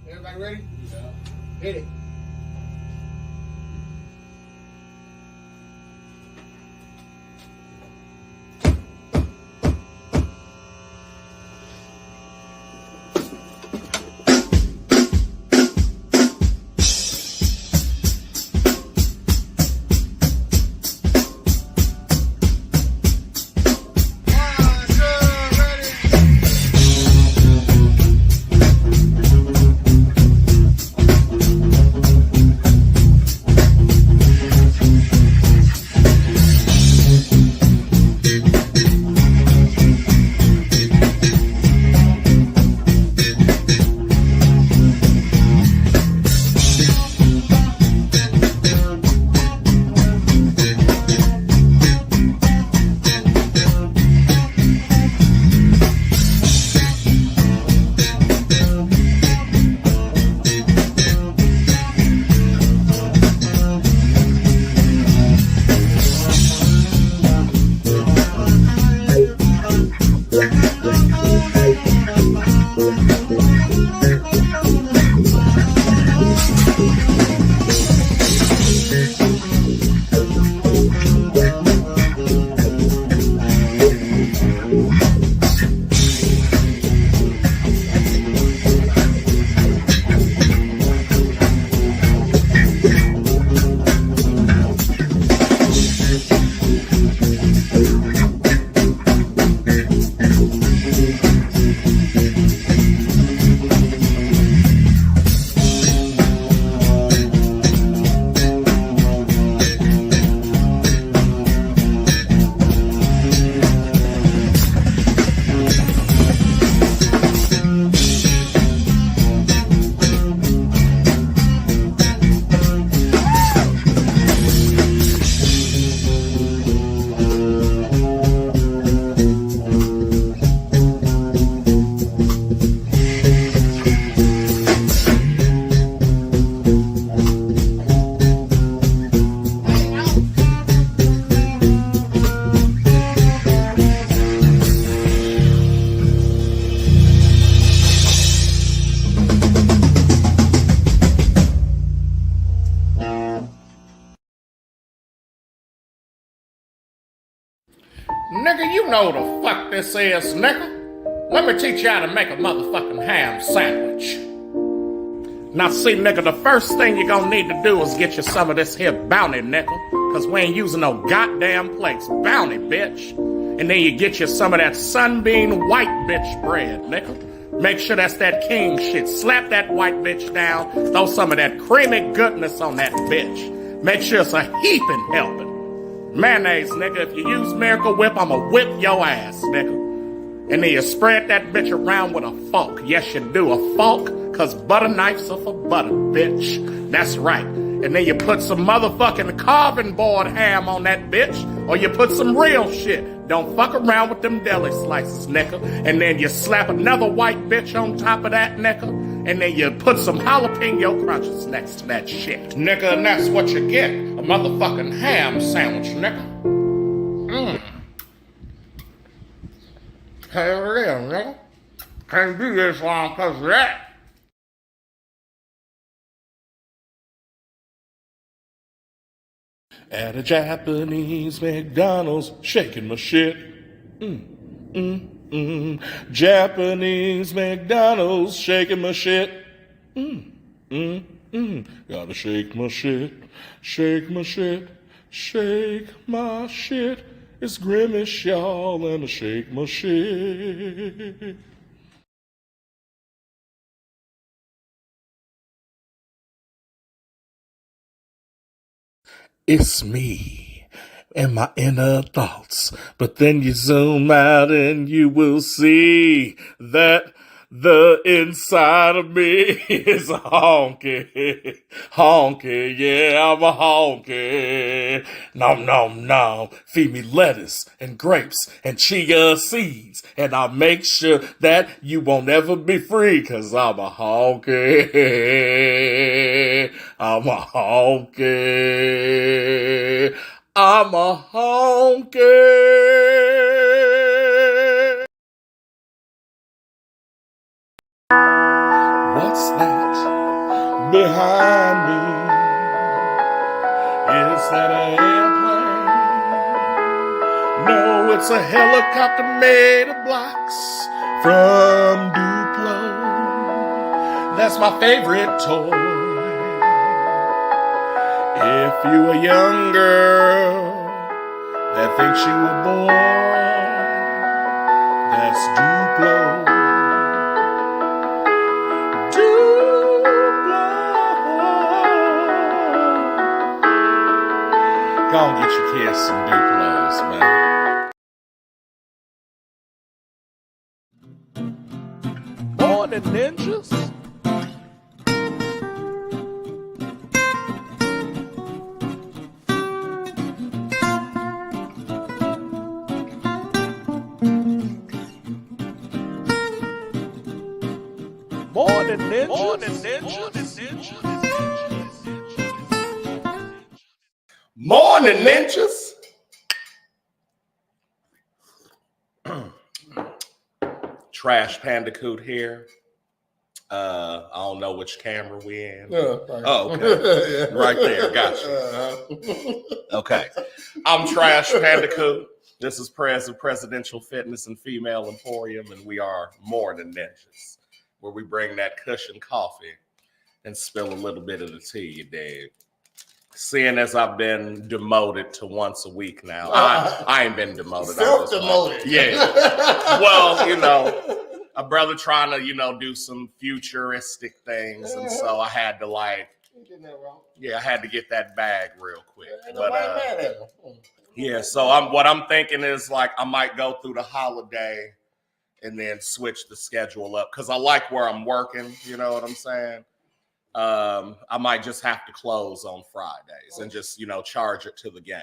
Everybody ready? Yeah. Hit it. Nigga, you know the fuck this is, nigga. Let me teach you how to make a motherfucking ham sandwich. Now see, nigga, the first thing you're gonna need to do is get you some of this here bounty, nigga. Cause we ain't using no goddamn plates. Bounty, bitch. And then you get you some of that sunbeam white bitch bread, nigga. Make sure that's that king shit. Slap that white bitch down. Throw some of that creamy goodness on that bitch. Make sure it's a heaping helping. Mayonnaise, nigga. If you use Miracle Whip, I'ma whip your ass, nigga. And then you spread that bitch around with a fork. Yes, you do. A fork, cause butter knives are for butter, bitch. That's right. And then you put some motherfucking carving board ham on that bitch, or you put some real shit. Don't fuck around with them deli slices, nigga. And then you slap another white bitch on top of that, nigga. And then you put some jalapeno crunches next to that shit, nigga. And that's what you get. A motherfucking ham sandwich, nigga. Hell yeah, nigga. Can't do this long cause of that. At a Japanese McDonald's, shaking my shit. Japanese McDonald's, shaking my shit. Gotta shake my shit, shake my shit, shake my shit. It's Grimace, y'all, and I shake my shit. It's me and my inner thoughts. But then you zoom out and you will see that the inside of me is a honky. Honky, yeah, I'm a honky. Nom, nom, nom. Feed me lettuce and grapes and chia seeds. And I'll make sure that you won't ever be free, cause I'm a honky. I'm a honky. I'm a honky. What's that? behind me, is that an airplane? No, it's a helicopter made of blocks from Duplo. That's my favorite toy. If you a young girl that thinks you a boy, that's Duplo. Go on, get your kids some Duplos, man. Morn'n Ninjas. Morn'n Ninjas. Morn'n Ninjas. Morn'n Ninjas. Trash Pandacoot here. I don't know which camera we in. Oh, okay. Right there. Gotcha. Okay. I'm Trash Pandacoot. This is Presidential Fitness and Female Emporium, and we are Morn'n Ninjas, where we bring that cushion coffee and spill a little bit of the tea, you dig. Seeing as I've been demoted to once a week now, I ain't been demoted. Self-demoted. Yeah. Well, you know, a brother trying to, do some futuristic things, and so I had to I had to get that bag real quick. Yeah, so what I'm thinking is I might go through the holiday and then switch the schedule up because I like where I'm working. You know what I'm saying? I might just have to close on Fridays and just, charge it to the game.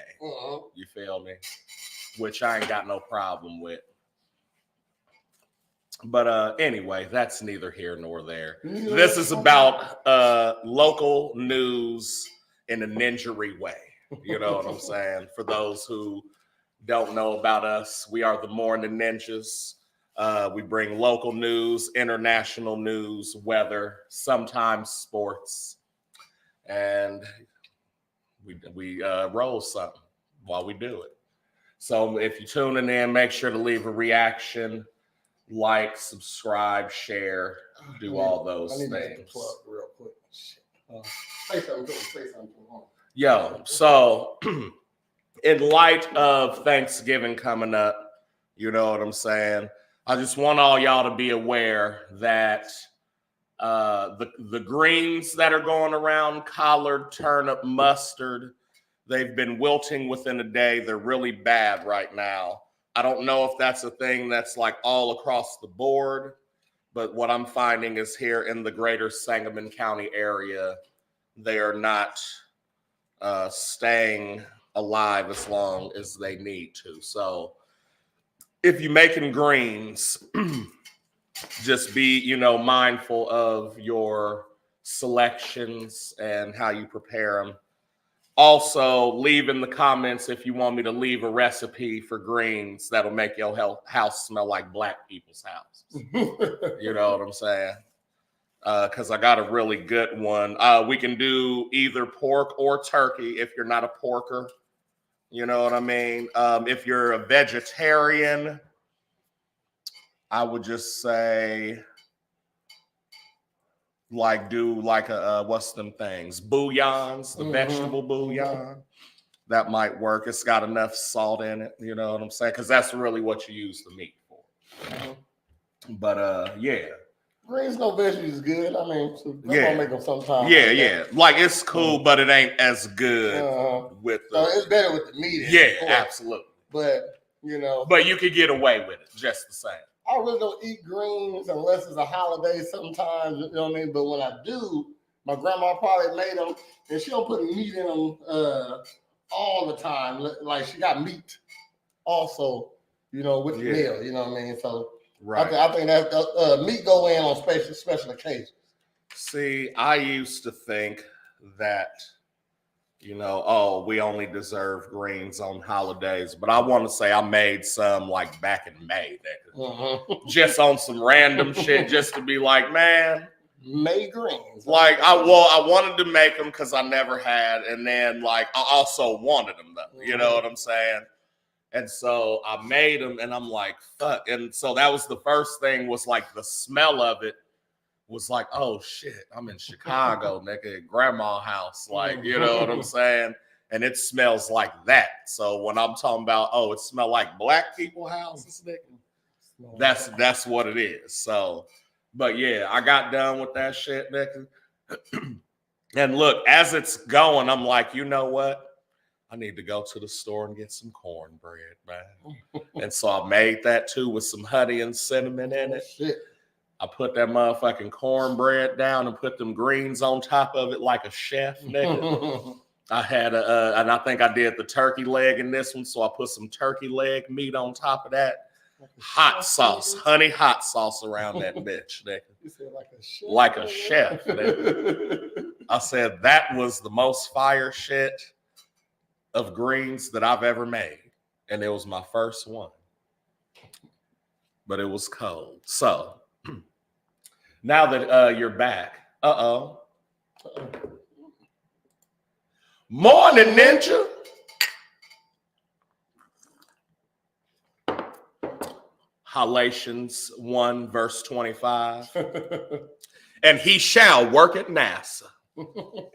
You feel me? Which I ain't got no problem with. But anyway, that's neither here nor there. This is about local news in a ninjery way. You know what I'm saying? For those who don't know about us, we are the Morn'n Ninjas. We bring local news, international news, weather, sometimes sports, and we roll something while we do it. So if you're tuning in, make sure to leave a reaction, like, subscribe, share, do all those things. I need to plug real quick. Say something. Yo, so in light of Thanksgiving coming up, you know what I'm saying? I just want all y'all to be aware that the greens that are going around, collard, turnip, mustard, they've been wilting within a day. They're really bad right now. I don't know if that's a thing that's all across the board, but what I'm finding is here in the greater Sangamon County area, they are not staying alive as long as they need to. So if you're making greens, just be, mindful of your selections and how you prepare them. Also, leave in the comments if you want me to leave a recipe for greens that'll make your house smell like black people's houses. You know what I'm saying? Because I got a really good one. We can do either pork or turkey if you're not a porker. You know what I mean? If you're a vegetarian, I would just say do what's them things? Bouillons, the vegetable bouillon. That might work. It's got enough salt in it. You know what I'm saying? Because that's really what you use the meat for. But yeah. Greens no veggies is good. I mean, gonna make them sometimes. Yeah. It's cool, but it ain't as good with the. It's better with the meat. Absolutely. But But you could get away with it just the same. I really don't eat greens unless it's a holiday sometimes, you know what I mean? But when I do, my grandma probably made them, and she don't put meat in them all the time. Like she got meat also, with the meal, you know what I mean? So right. I think that meat go in on special occasions. See, I used to think that, we only deserve greens on holidays. But I want to say I made some back in May, just on some random shit, just to be like, man, May greens. Like I wanted to make them because I never had, and then like I also wanted them though. You know what I'm saying? And so I made them, and I'm like, fuck. And so that was the first thing, was like the smell of it was like, oh shit, I'm in Chicago, nigga, at grandma's house. Like, you know what I'm saying? And it smells like that. So when I'm talking about, oh, it smell like black people houses, nigga, that's what it is. So, but yeah, I got done with that shit, nigga. And look, as it's going, I'm like, you know what? I need to go to the store and get some cornbread, man. And so I made that too with some honey and cinnamon in it. Shit. I put that motherfucking cornbread down and put them greens on top of it like a chef, nigga. I had and I think I did the turkey leg in this one, so I put some turkey leg meat on top of that. Hot sauce, honey hot sauce around that bitch, nigga. You said like a chef. Like a chef, nigga. I said that was the most fire shit of greens that I've ever made. And it was my first one. But it was cold. So, now that you're back, Morn'n Ninja. Galatians 1 verse 25. And he shall work at NASA,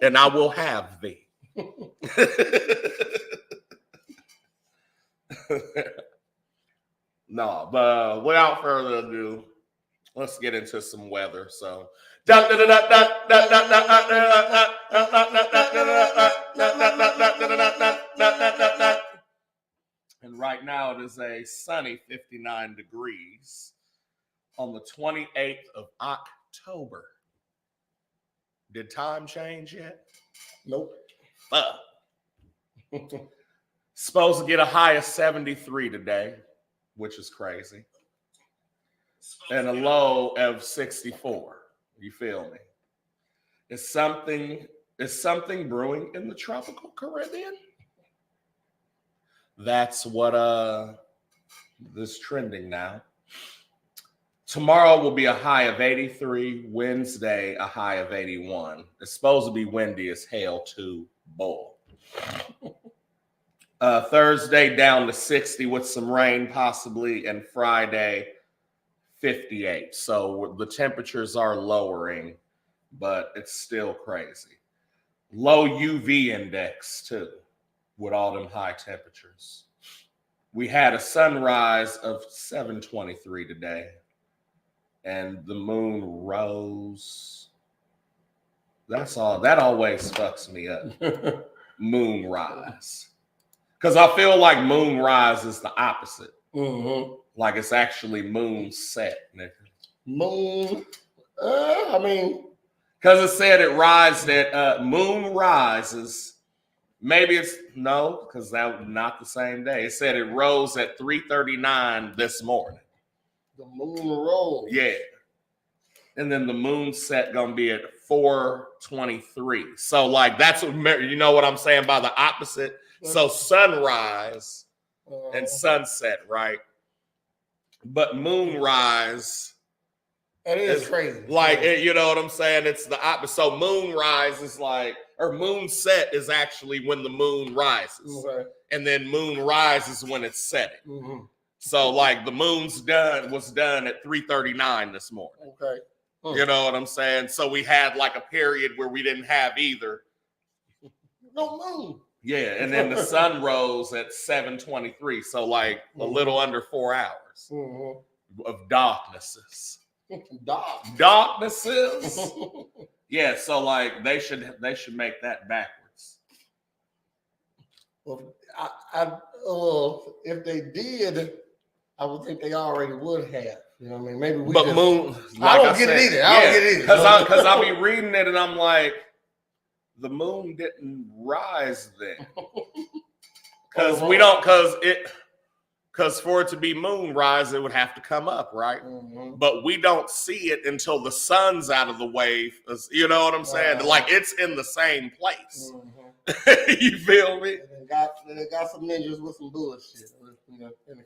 and I will have thee. No, but without further ado, let's get into some weather. So, and right now it is a sunny 59 degrees on the 28th of October. Did time change yet? Nope. Supposed to get a high of 73 today, which is crazy. And a low of 64. You feel me? Is something brewing in the tropical Caribbean? That's what is trending now. Tomorrow will be a high of 83. Wednesday, a high of 81. It's supposed to be windy as hell too. Bull. Thursday down to 60 with some rain possibly, and Friday 58. So the temperatures are lowering, but it's still crazy. Low UV index too with all them high temperatures. We had a sunrise of 7:23 today, and the moon rose. That's all. That always fucks me up. Moonrise. Because I feel like moonrise is the opposite. Mm-hmm. Like it's actually moon set, nigga. Moon. I mean. Because it said it rises at moon rises. Maybe it's no, because that was not the same day. It said it rose at 3:39 this morning. The moon rose. Yeah. And then the moon set gonna be at 4:23. So like that's what, you know what I'm saying by the opposite. So sunrise and sunset, right? But moonrise. It is crazy. Like, you know what I'm saying? It's the opposite. So moonrise is like, or moonset is actually when the moon rises. Okay. And then moon rises when it's setting. Mm-hmm. So like the moon's was done at 3:39 this morning. Okay. You know what I'm saying? So we had like a period where we didn't have either. No moon. Yeah, and then the sun rose at 7:23. So like a little under 4 hours of darknesses. Darknesses. Yeah, so like they should make that backwards. Well, if they did, I would think they already would have. You know what I mean? Maybe we. But just, moon. Like I don't get it either. I don't get it either. Because I'll be reading it and I'm like, the moon didn't rise then. Because for it to be moonrise, it would have to come up, right? Mm-hmm. But we don't see it until the sun's out of the way. You know what I'm saying? Like it's in the same place. Mm-hmm. You feel me? And they got some ninjas with some bullshit.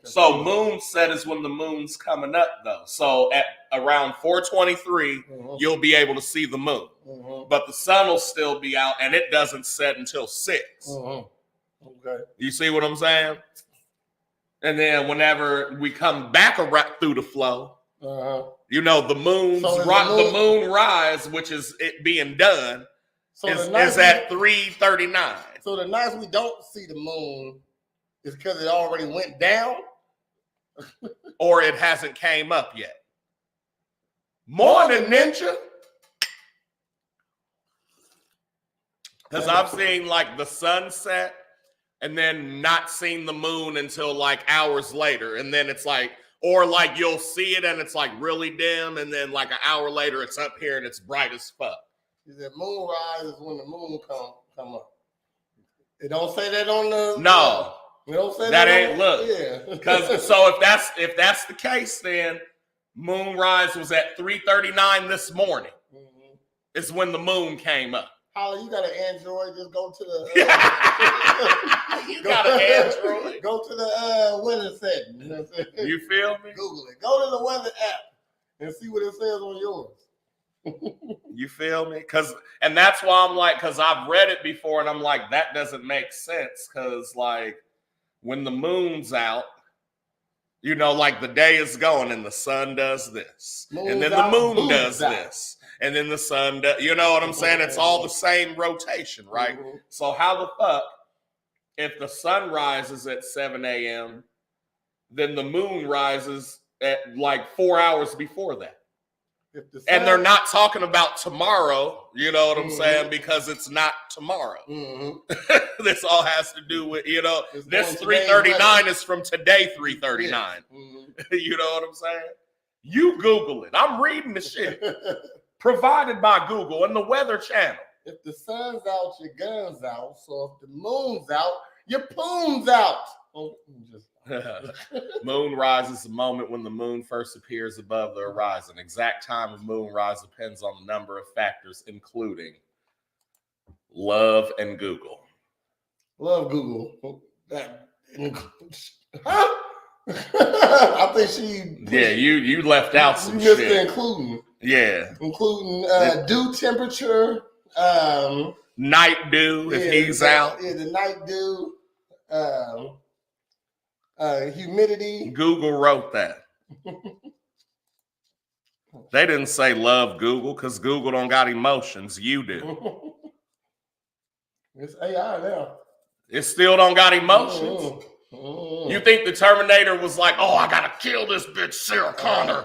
So moonset is when the moon's coming up, though. So at around 4:23, you'll be able to see the moon. But the sun will still be out, and it doesn't set until 6. Okay. You see what I'm saying? And then whenever we come back around through the flow, you know, the moon rise, which is it being done, is at 3:39. So the nights we don't see the moon is because it already went down? Or it hasn't came up yet. Morn'n Ninja. Because I've seen like the sunset and then not seen the moon until like hours later. And then it's like, or like you'll see it and it's like really dim. And then like an hour later, it's up here and it's bright as fuck. The moon rise is when the moon come up. It don't say that on the... No. It don't say that. That ain't, look. Yeah. Because so if that's the case, then moonrise was at 3:39 this morning. It's when the moon came up. Holly, you got an Android, just go to the... You got an Android? Go to the weather setting. You know what I'm saying? You feel me? Google it. Go to the weather app and see what it says on yours. You feel me? And that's why I'm like, because I've read it before and I'm like, that doesn't make sense. Because like when the moon's out, you know, like the day is going and the sun does this. And then the moon does this. And then the sun does, you know what I'm saying? It's all the same rotation, right? So how the fuck, if the sun rises at 7 a.m., then the moon rises at like 4 hours before that? And they're not talking about tomorrow, you know what I'm saying? Because it's not tomorrow. This all has to do with, you know, this 3:39 is from today, 3:39. You know what I'm saying? You Google it. I'm reading the shit. Provided by Google and the Weather Channel. If the sun's out, your gun's out. So if the moon's out, your poon's out. Moon rise is the moment when the moon first appears above the horizon. Exact time of moon rise depends on a number of factors, including love and Google. Love Google. Huh? I think she... Yeah, you left out some shit. You shit. missed the including. Yeah. Including dew temperature. Night dew if he's out. Yeah, the night dew. Humidity. Google wrote that. They didn't say love Google because Google don't got emotions. You do. It's AI now. It still don't got emotions. You think the Terminator was like, oh, I gotta kill this bitch, Sarah Connor?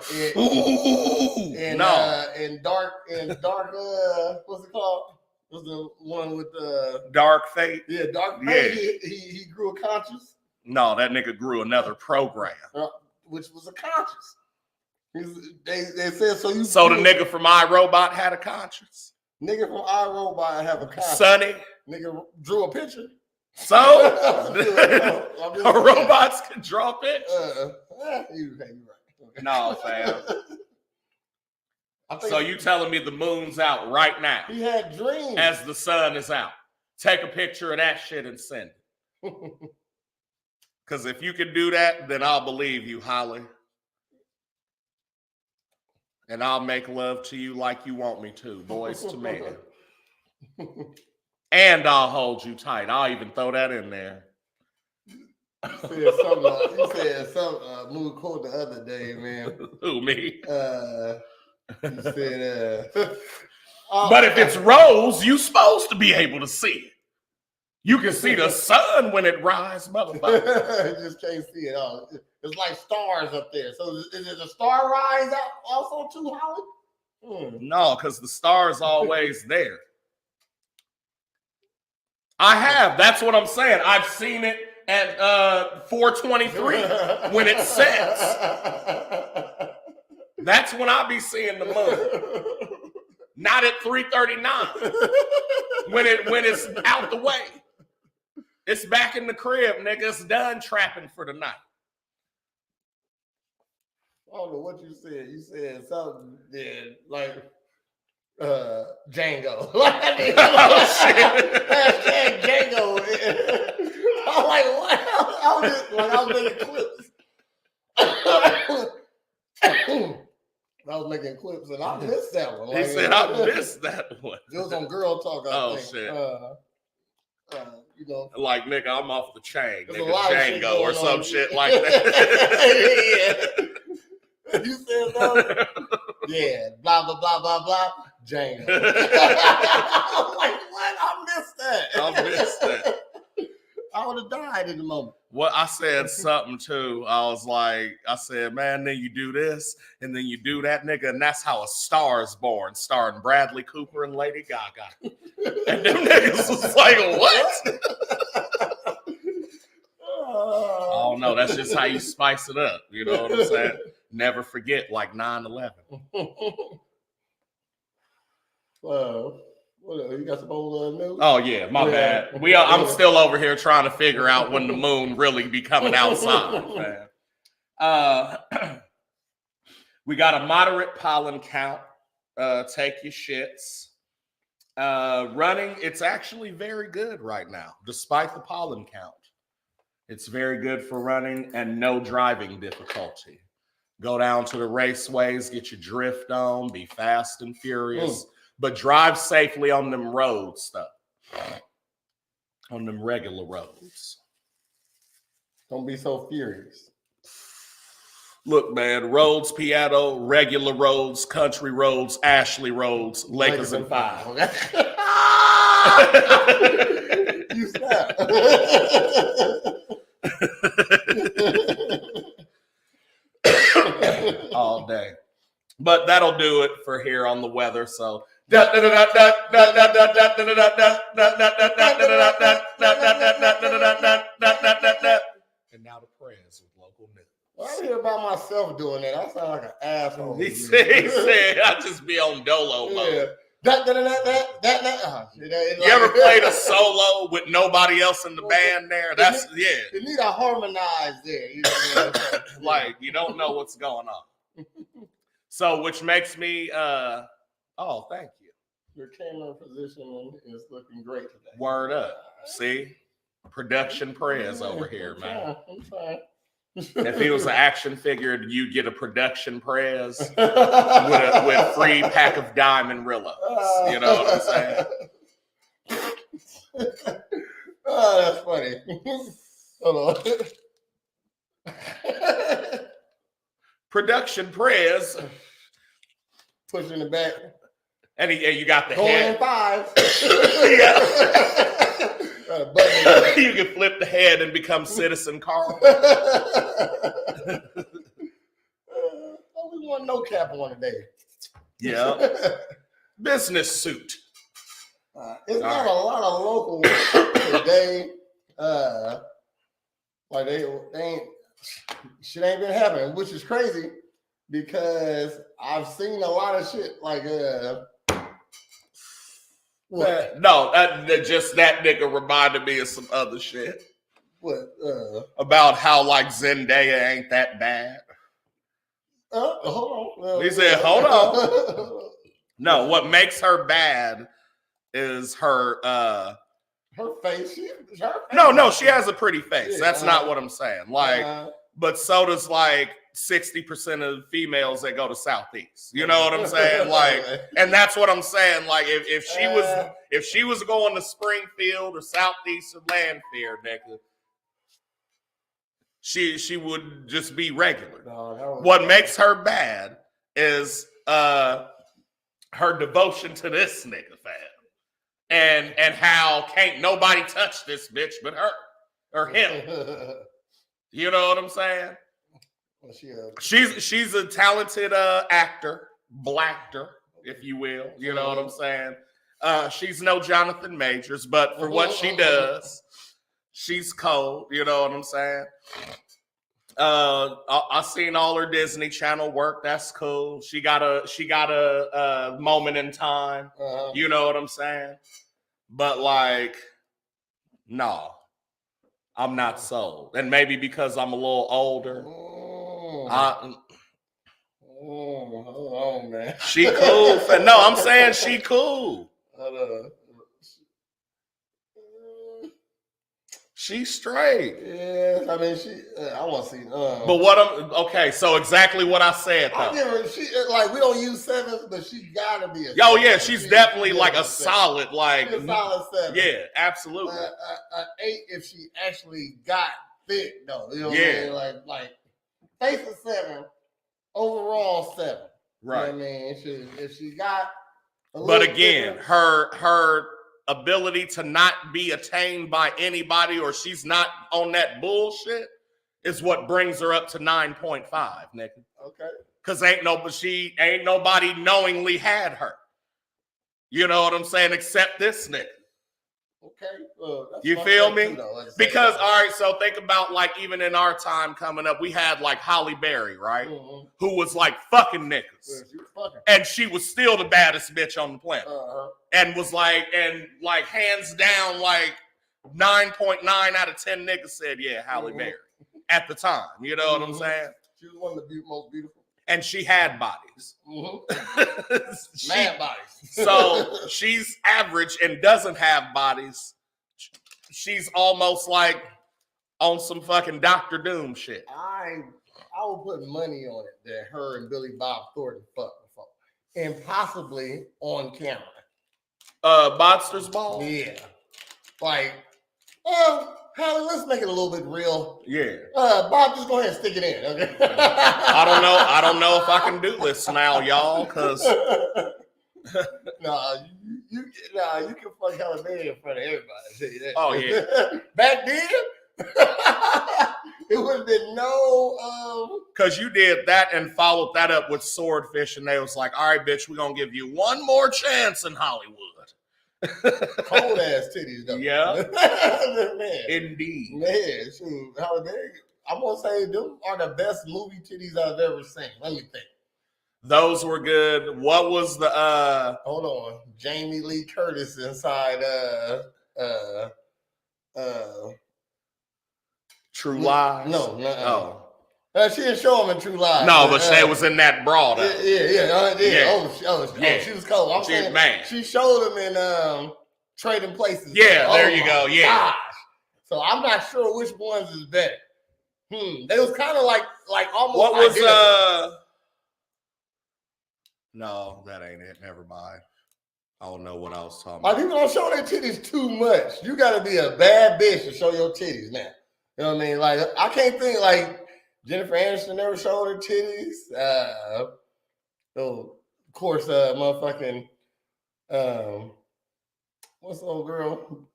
And dark, what's it called? Was the one with the Dark Fate? Yeah, Dark Fate. Yeah. He grew a conscience. No, that nigga grew another program, which was a conscience. They said so. So the nigga from iRobot had a conscience. Nigga from iRobot have a conscience. Sonny. Nigga drew a picture. So robots can draw pictures. You're right. No, fam. So you telling me the moon's out right now? He had dreams. As the sun is out. Take a picture of that shit and send it. Because if you can do that, then I'll believe you, Holly. And I'll make love to you like you want me to, boys to men. And I'll hold you tight. I'll even throw that in there. You said some movie quote the other day, man. Who, me? You said, but if it's rose, you supposed to be able to see it. You can see the sun when it rises, motherfucker. You just can't see it all. It's like stars up there. So is it a star rise out also too, Holly? No, because the star's always there. I have. That's what I'm saying. I've seen it at 4:23 when it sets. That's when I be seeing the moon. Not at 3:39. When it's out the way. It's back in the crib, nigga. It's done trapping for the night. I don't know what you said. You said something like Django. Oh, shit. Hashtag Django. I'm like, what? I was making clips. I was making clips and I missed that one. He said, I missed that one. It was on Girl Talk, I think. Shit. You know. Like, nigga, I'm off the chain. There's Nigga, Django or some on. shit like that. Yeah. You said so? Yeah. Blah, blah, blah, blah, blah. Django. I'm like, what? I missed that. I would have died in the moment. Well, I said something too. I said, man, then you do this, and then you do that, nigga, and that's how A Star Is Born, starring Bradley Cooper and Lady Gaga. And them niggas was like, what? Oh no, that's just how you spice it up. You know what I'm saying? Never forget, like 9/11. What you got some old news? Oh yeah, my bad. I'm still over here trying to figure out when the moon really be coming outside, man. We got a moderate pollen count. Take your shits. Running, it's actually very good right now, despite the pollen count. It's very good for running and no driving difficulty. Go down to the raceways, get your drift on, be fast and furious. But drive safely on them roads stuff. On them regular roads. Don't be so furious. Look, man, roads, Piano, regular roads, country roads, Ashley roads, Lakers and 5. You snap. All day. But that'll do it for here on the weather. So and now the prayers with local news. Well, I hear about myself doing that. I sound like an asshole. He said I just be on dolo mode. You ever played a solo with nobody else in the band there? You need to harmonize there. You know, like you don't know what's going on. So, which makes me, thank you. Your camera position is looking great today. Word up. See? Production prayers over here, man. I'm fine. If he was an action figure, you'd get a production prayers with free pack of diamond rillos. You know what I'm saying? Oh, that's funny. Hold on. Production prayers. Pushing it back. And you got the going head. In 5. You can flip the head and become Citizen Carl. We want no cap on today. Yeah. Business suit. It's not a lot of local today. Like they ain't shit ain't been happening, which is crazy because I've seen a lot of shit like just that nigga reminded me of some other shit. What? About how like Zendaya ain't that bad. Hold on. He said, hold on. No, what makes her bad is her face. No, she has a pretty face. Yeah, that's not what I'm saying. Like, but so does like 60% of females that go to Southeast. You know what I'm saying? Like, and that's what I'm saying. Like, if she was going to Springfield or Southeast or Lanphier, nigga, she would just be regular. What makes her bad is her devotion to this nigga, fam. And how can't nobody touch this bitch but her or him. You know what I'm saying? She's a talented actor, blackter, if you will. You know what I'm saying? She's no Jonathan Majors, but for what she does, she's cold. You know what I'm saying? I seen all her Disney Channel work. That's cool. She got a moment in time. You know what I'm saying? But like, no, I'm not sold. And maybe because I'm a little older. hold on, man. She cool. No, I'm saying she cool. She's straight. Yeah, I mean, I want to see. But okay, so exactly what I said, though. I give her, we don't use sevens, but she got to be a 7. Oh, yeah, she's definitely like a solid, like. She's a solid 7. Yeah, absolutely. An 8 if she actually got thick, though. You know what I mean? Like, face of 7, overall 7. Right. You know what I mean? If she got but again, her ability to not be attained by anybody or she's not on that bullshit is what brings her up to 9.5, nigga. Okay. Because ain't nobody knowingly had her. You know what I'm saying? Except this nigga. Okay. You feel me? Because, all right, so think about like even in our time coming up, we had like Holly Berry, right? Mm-hmm. Who was like fucking niggas. Yeah, she was fucking. And she was still the baddest bitch on the planet. Uh-huh. And was like hands down, like 9.9 out of 10 niggas said, yeah, Holly Berry at the time. You know what I'm saying? She was one of the most beautiful. And she had bodies. Mm-hmm. Mad bodies. So she's average and doesn't have bodies. She's almost like on some fucking Dr. Doom shit. I would put money on it that her and Billy Bob Thornton fucked before. And possibly on camera. Monsters Ball? Yeah. Like, Holly, let's make it a little bit real. Yeah. Bob, just go ahead and stick it in. Okay. I don't know if I can do this now, y'all, because you can fuck Holly Berry in front of everybody. Oh yeah. Back then, it would have been no. Because you did that and followed that up with Swordfish, and they was like, "All right, bitch, we're gonna give you one more chance in Hollywood." Cold ass titties, though. Yeah. Man. Indeed. Man, shoot, Holly Berry, I'm gonna say them are the best movie titties I've ever seen. Let me think. Those were good. What was the hold on. Jamie Lee Curtis inside True Lies? No. She didn't show him in True Lies. No, but she was in that broad. Yeah. She was cold. I'm saying, man. She showed him in Trading Places. Yeah, there you go. Yeah. Gosh. So I'm not sure which ones is better. They was kind of like almost. What was identical. No, that ain't it. Never mind. I don't know what I was talking about. People don't show their titties too much. You got to be a bad bitch to show your titties now. You know what I mean? Like, I can't think, like, Jennifer Aniston never showed her titties. Of course, motherfucking, what's the old girl?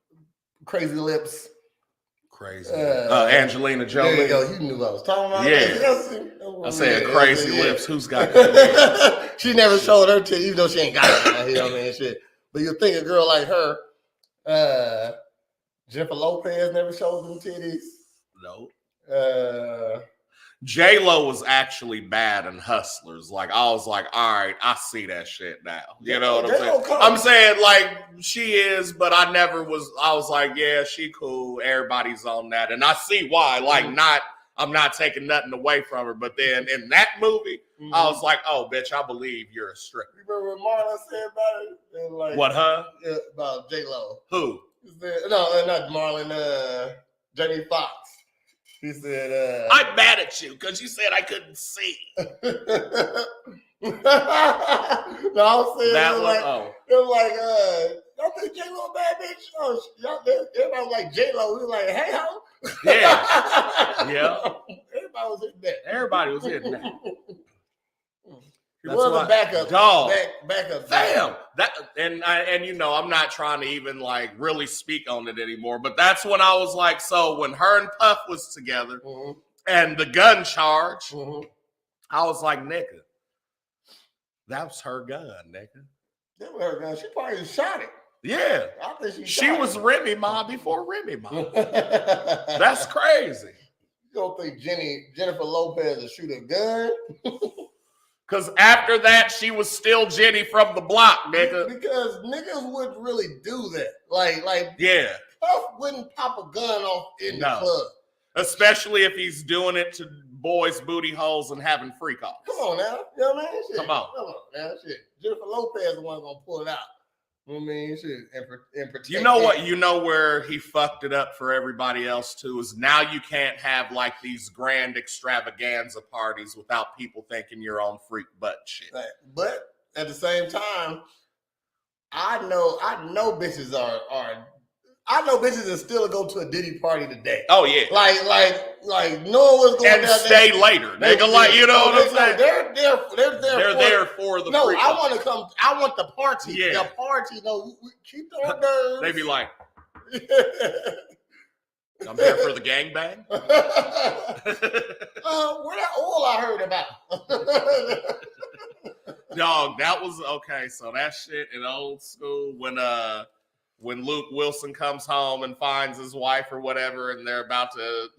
Crazy Lips. Crazy. Angelina Jolie. There you go. You knew what I was talking about. Yeah. I said Crazy Lips. Who's got that? She never showed her titties, even though she ain't got it. You know what I mean? Shit. But you think a girl like her, Jennifer Lopez never showed them titties. No. J-Lo was actually bad in Hustlers. Like, I was like, all right, I see that shit now. You know what I'm saying? I'm saying, like, she is, but I was like, yeah, she cool. Everybody's on that. And I see why. Like, I'm not taking nothing away from her. But then in that movie, I was like, oh, bitch, I believe you're a stripper. You remember what Marlon said about it? Like, what, huh? About J-Lo. Who? No, not Marlon. Jamie Foxx. He said, I'm mad at you because you said I couldn't see. No, I was saying it was like, y'all think J-Lo a bad bitch? Oh, everybody was like J-Lo. We was like, hey, ho. Yeah. Yeah. Everybody was hitting that. Everybody was hitting that. He was a backup. Dog. Backup. Damn. And you know, I'm not trying to even like really speak on it anymore. But that's when I was like, so when her and Puff was together and the gun charge, I was like, nigga, that was her gun, nigga. That was her gun. She probably shot it. Yeah. I think she was Remy Ma before Remy Ma. That's crazy. You don't think Jennifer Lopez will shoot a gun? Because after that, she was still Jenny from the block, nigga. Because niggas wouldn't really do that. Like, yeah. Puff wouldn't pop a gun off in the club. Especially if he's doing it to boys' booty holes and having freak offs. Come on now. You know what I mean? Shit. Come on now. Shit. Jennifer Lopez is the one gonna pull it out. You know what I mean? Shit. And protect you know what? You know where he fucked it up for everybody else too is now you can't have like these grand extravaganza parties without people thinking you're on freak butt shit. But at the same time, I know bitches I know bitches that still go to a Diddy party today. Oh yeah, like knowing what's going on and stay there. later. Nigga, like you know what I'm saying? They're there for the. No, I want to come. I want the party. Yeah. The party. No, keep the hors d'oeuvres. They be like, I'm here for the gangbang. Where that oil I heard about? Dog, that was okay. So that shit in old school when Luke Wilson comes home and finds his wife or whatever, and they're about to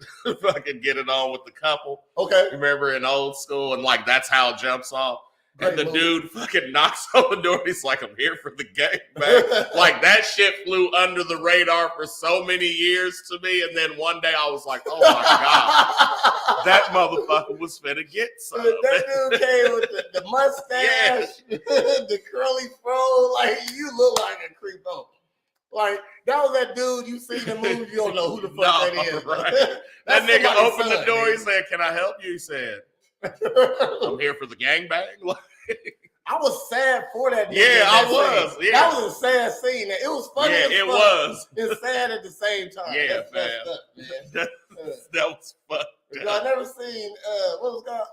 fucking get it on with the couple. Okay. Remember in old school, and like that's how it jumps off. Great And the movie. dude fucking knocks on the door. He's like, I'm here for the game, man. Like that shit flew under the radar for so many years to me. And then one day I was like, oh my God, that motherfucker was finna get some. That dude came with the mustache, the curly fro. Like, you look like a creepo. Like, that was that dude you see in the movie. You don't know who the fuck that is. Right. That nigga opened the door. He said, can I help you? He said, I'm here for the gangbang. I was sad for that nigga. Yeah, I was. Scene. Yeah. That was a sad scene. It was funny. Yeah, it was. It's sad at the same time. Yeah, That's messed up, man. That was fucked Y'all up. never seen what was it called?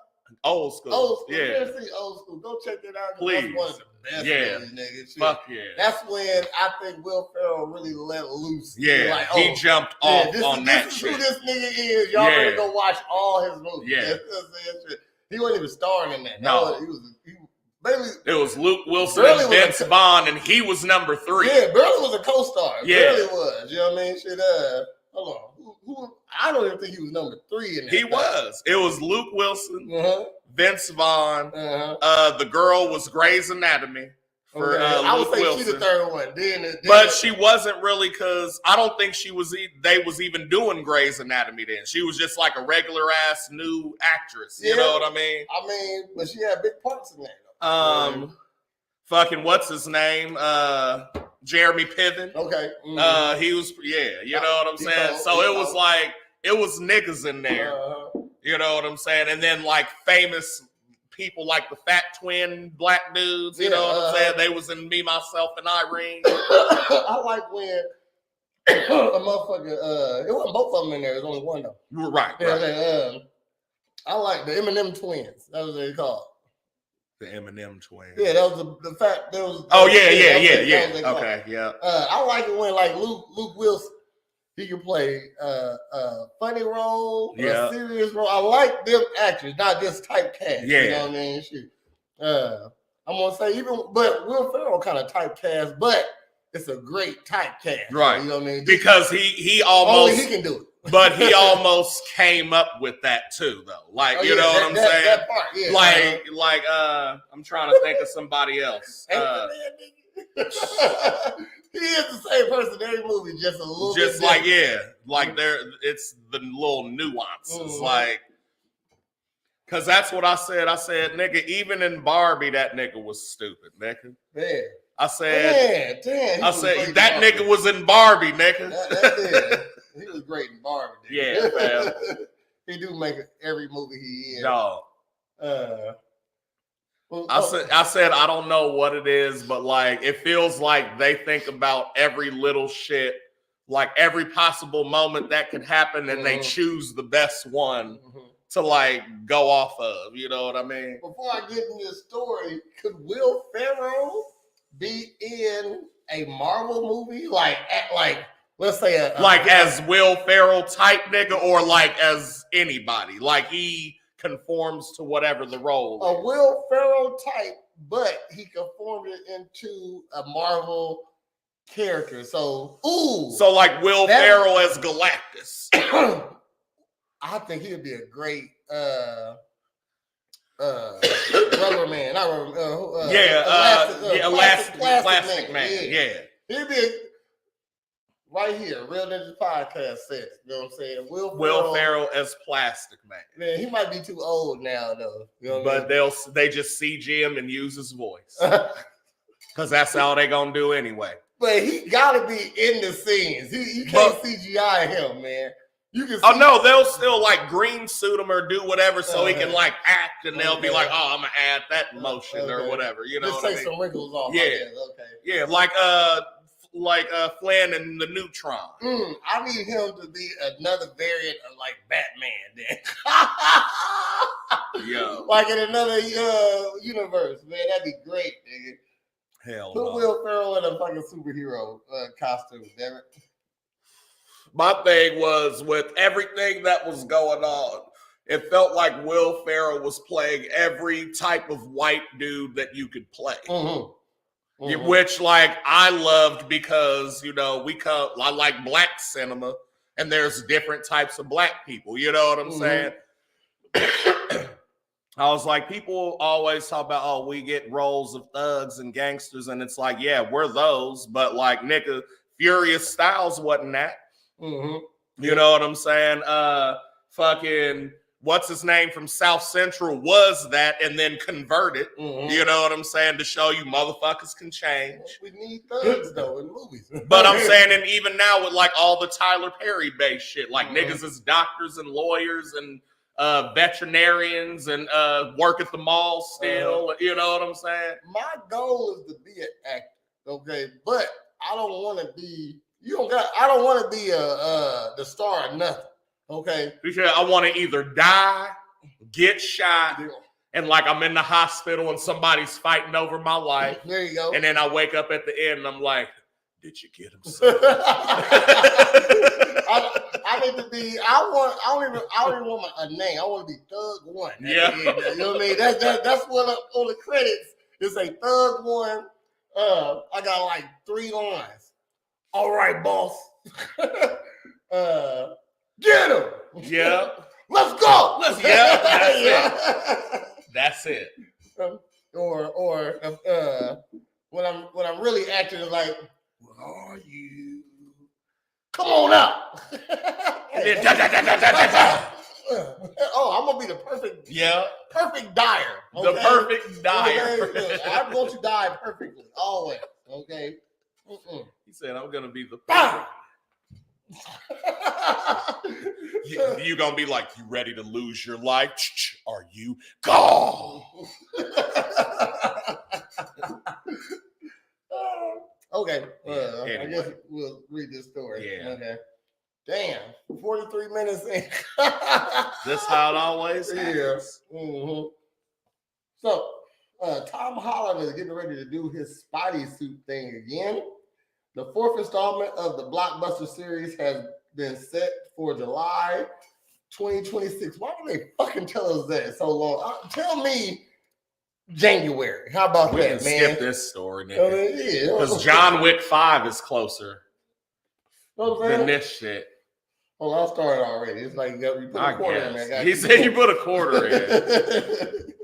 Old school. Old School. Yeah. You never seen Old School. Go check that out. Please. That's one of the best Yeah. movies, nigga. Shit. Fuck yeah. That's when I think Will Ferrell really let loose. Yeah, Like, he jumped off this on is, that this shit. is who this nigga is. Y'all Yeah. better go watch all his movies. Yeah. That's shit. He wasn't even starring in that. No. He was basically. It was Luke Wilson Burley and was Vince Vaughn, and he was number 3. Yeah, Burley was a co-star. Yeah. Burley was. You know what I mean? Shit. Hold on. Who? I don't even think he was number 3 in that. He was. It was Luke Wilson, Uh-huh. Vince Vaughn. Uh-huh. The girl was Grey's Anatomy for Okay. I would Luke say Wilson. she's the third one. But she wasn't really, because I don't think they was even doing Grey's Anatomy then. She was just like a regular ass new actress. You know what I mean? I mean, but she had big parts in that. Fucking what's his name? Jeremy Piven. Okay. He was, you know what I'm saying? So it was like, it was niggas in there. You know what I'm saying? And then like famous people like the fat twin black dudes, you know what I'm saying? They was in Me, Myself, and Irene. I like when a motherfucker, it wasn't both of them in there, there's only one though. Right. I like the Eminem twins. That was what they called. The Eminem twins. Yeah, that was the fact. There was. Oh yeah. Okay, yeah. I like it when like Luke Wilson, he can play a funny role, a serious role. I like them actors, not just typecast. Yeah. You know what I mean? Shit. I'm gonna say but Will Ferrell kind of typecast, but it's a great typecast. Right. You know what I mean? Because he almost only he can do it. But he almost came up with that too, though. Like, you know what I'm saying? That part, yeah. Like, I'm trying to think of somebody else. He is the same person in every movie, just a little bit different. Like it's the little nuances, like, because that's what I said. I said, nigga, even in Barbie, that nigga was stupid, nigga. Man. I said, damn. I said that nigga was in Barbie, nigga. He was great in Barbie. Dude. Yeah, man. He do make every movie he in. Dog. I said I don't know what it is, but like it feels like they think about every little shit, like every possible moment that could happen, and they choose the best one to like go off of. You know what I mean? Before I get into this story, could Will Ferrell be in a Marvel movie? Like let's say as Will Ferrell type nigga, or like as anybody, like he conforms to whatever the role is. A Will Ferrell type, but he conformed it into a Marvel character. So like Will Ferrell as Galactus. I think he would be a great rubber man. Plastic man. Yeah. He'd be right here, Real Ninjas Podcast says, you know what I'm saying? Will Ferrell as Plastic Man. Man, he might be too old now, though. You know but they just CG him and use his voice. I mean? Because that's all they gonna do anyway. But he gotta be in the scenes. You can't CGI him, man. You can. Oh no, they'll still like green suit him or do whatever so he can like act, and they'll be like, "Oh, I'm gonna add that motion or whatever." You know, just take some wrinkles off. Yeah, okay. Yeah, like Flynn and the Neutron. I need him to be another variant of like Batman. Then, yeah, like in another universe, man. That'd be great, nigga. Hell Put no. Will Ferrell in a fucking superhero costume, damn it. My thing was with everything that was going on, it felt like Will Ferrell was playing every type of white dude that you could play. Which, like, I loved because, you know, I like black cinema, and there's different types of black people. You know what I'm saying? I was like, people always talk about, oh, we get roles of thugs and gangsters, and it's like, yeah, we're those, but like, nigga, Furious Styles wasn't that. You know what I'm saying? Fucking what's his name from South Central was that, and then converted. You know what I'm saying, to show you motherfuckers can change. We need thugs though in movies. But I'm saying, and even now with like all the Tyler Perry based shit, like niggas is doctors and lawyers and veterinarians and work at the mall still. You know what I'm saying? My goal is to be an actor, okay, but I don't want to be. I don't want to be the star of nothing. Okay. I want to either die, get shot, and like I'm in the hospital and somebody's fighting over my life. There you go. And then I wake up at the end and I'm like, did you get him? I need to be. I don't even want a name. I want to be Thug One. Yeah. You know what I mean? That's what on the credits. It's a Thug One. I got like 3 lines. All right, boss. Get him. Yeah. Let's go. That's it. Or when I'm really acting, it's like, where are you? Come on out. Oh, I'm gonna be the perfect dyer. Okay? The perfect dyer. Okay? I'm going to die perfectly, always. Okay. He said, I'm gonna be the you gonna be like, you ready to lose your life? Are you? Go. Okay. Anyway. I guess we'll read this story. Yeah. Okay. Damn. 43 minutes in. That's how it always happens. Yeah. So, Tom Holland is getting ready to do his Spidey suit thing again. The 4th installment of the blockbuster series has been set for July 2026. Why do they fucking tell us that so long? Tell me January. How about We that, can man? skip this story, nigga. Because John Wick 5 is closer than this shit. Well, I started already. It's like you put a quarter in there. He said you put a quarter in.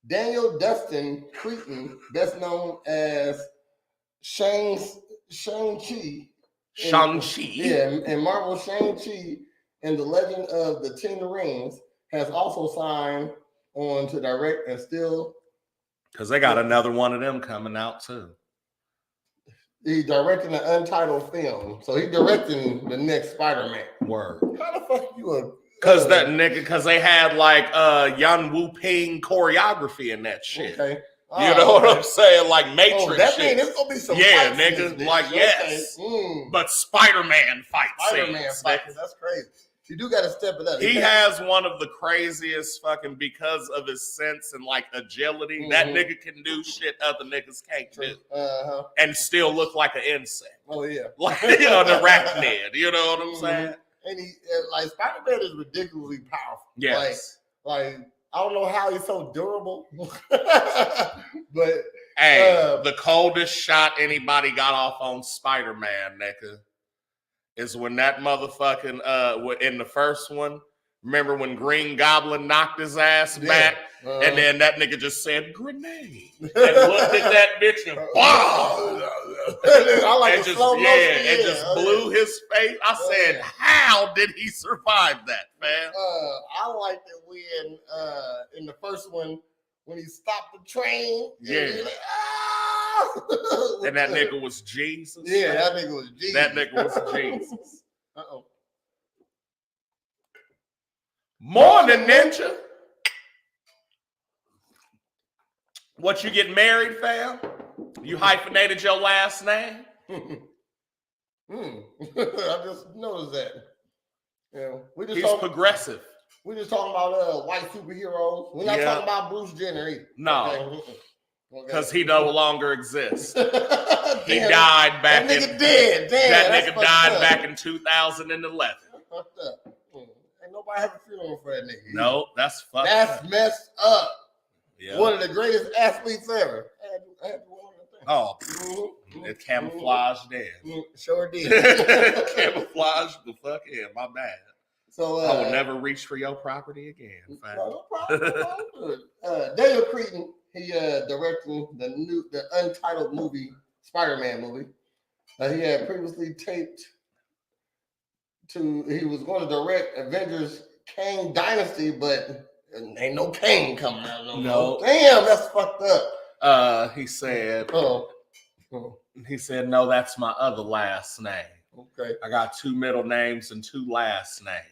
Daniel Dustin Cretton, best known as Shang-Chi. Yeah, and Marvel Shang-Chi and the Legend of the Ten Rings has also signed on to direct and still. Because they got another one of them coming out too. He's directing an untitled film. So he's directing the next Spider-Man. Word. How the fuck you a... Because they had like Yan Wu Ping choreography in that shit. Okay. You know what I'm saying? Like Matrix. Oh, that shit. means it's gonna be some yeah, fight nigga. scenes, Like yes, but Spider-Man fights. Fights. That's crazy. You do got to step it up. He has one of the craziest fucking because of his sense and like agility. That nigga can do shit other niggas can't do, and still look like an insect. Oh yeah, like an arachnid. You know what I'm saying? And he like Spider-Man is ridiculously powerful. Yes. Like I don't know how he's so durable, but hey, the coldest shot anybody got off on Spider-Man, nigga, is when that motherfucking in the first one Remember when Green Goblin knocked his ass back? And then that nigga just said, grenade. And looked at that bitch and wow. I like and just blew his face. I said, how did he survive that, man? I liked it when in the first one when he stopped the train. Yeah. And that nigga was Jesus. Yeah, that nigga was Jesus. That nigga was Jesus. Uh-oh. Morn'n Ninja. What, you get married, fam? You hyphenated your last name? I just noticed that. Yeah, He's progressive. We just talking about white superheroes. We're not talking about Bruce Jenner either. No. Because he no longer exists. He Damn, died back that nigga dead. Damn, that nigga died back in 2011. Ain't nobody have a funeral for that nigga. No, that's fucked That's up. messed up. Yeah. One of the greatest athletes ever. I had one of the things. Oh, it camouflaged in. Sure did. Camouflaged the fuck in. My bad. So I will never reach for your property again. No problem. Daniel Cretton, he directing the untitled movie, Spider-Man movie. He had previously taped he was going to direct Avengers Kang Dynasty, but ain't no Kang coming out. No. Damn, that's fucked up. He said. Oh. He said, no, that's my other last name. Okay. I got 2 middle names and 2 last names.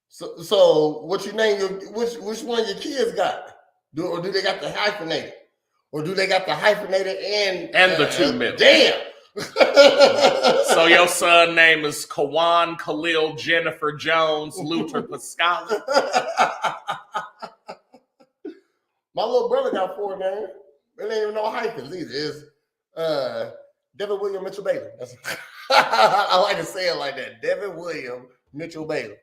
So what you name which one of your kids got? Or do they got the hyphenated? Or do they got the hyphenated and the 2 middle? Damn. So your son name is Kawan Khalil Jennifer Jones Luther Pascal. My little brother got 4 names. They ain't even no hyphens either. It's Devin William Mitchell Bailey. I like to say it like that. Devin William Mitchell Bailey.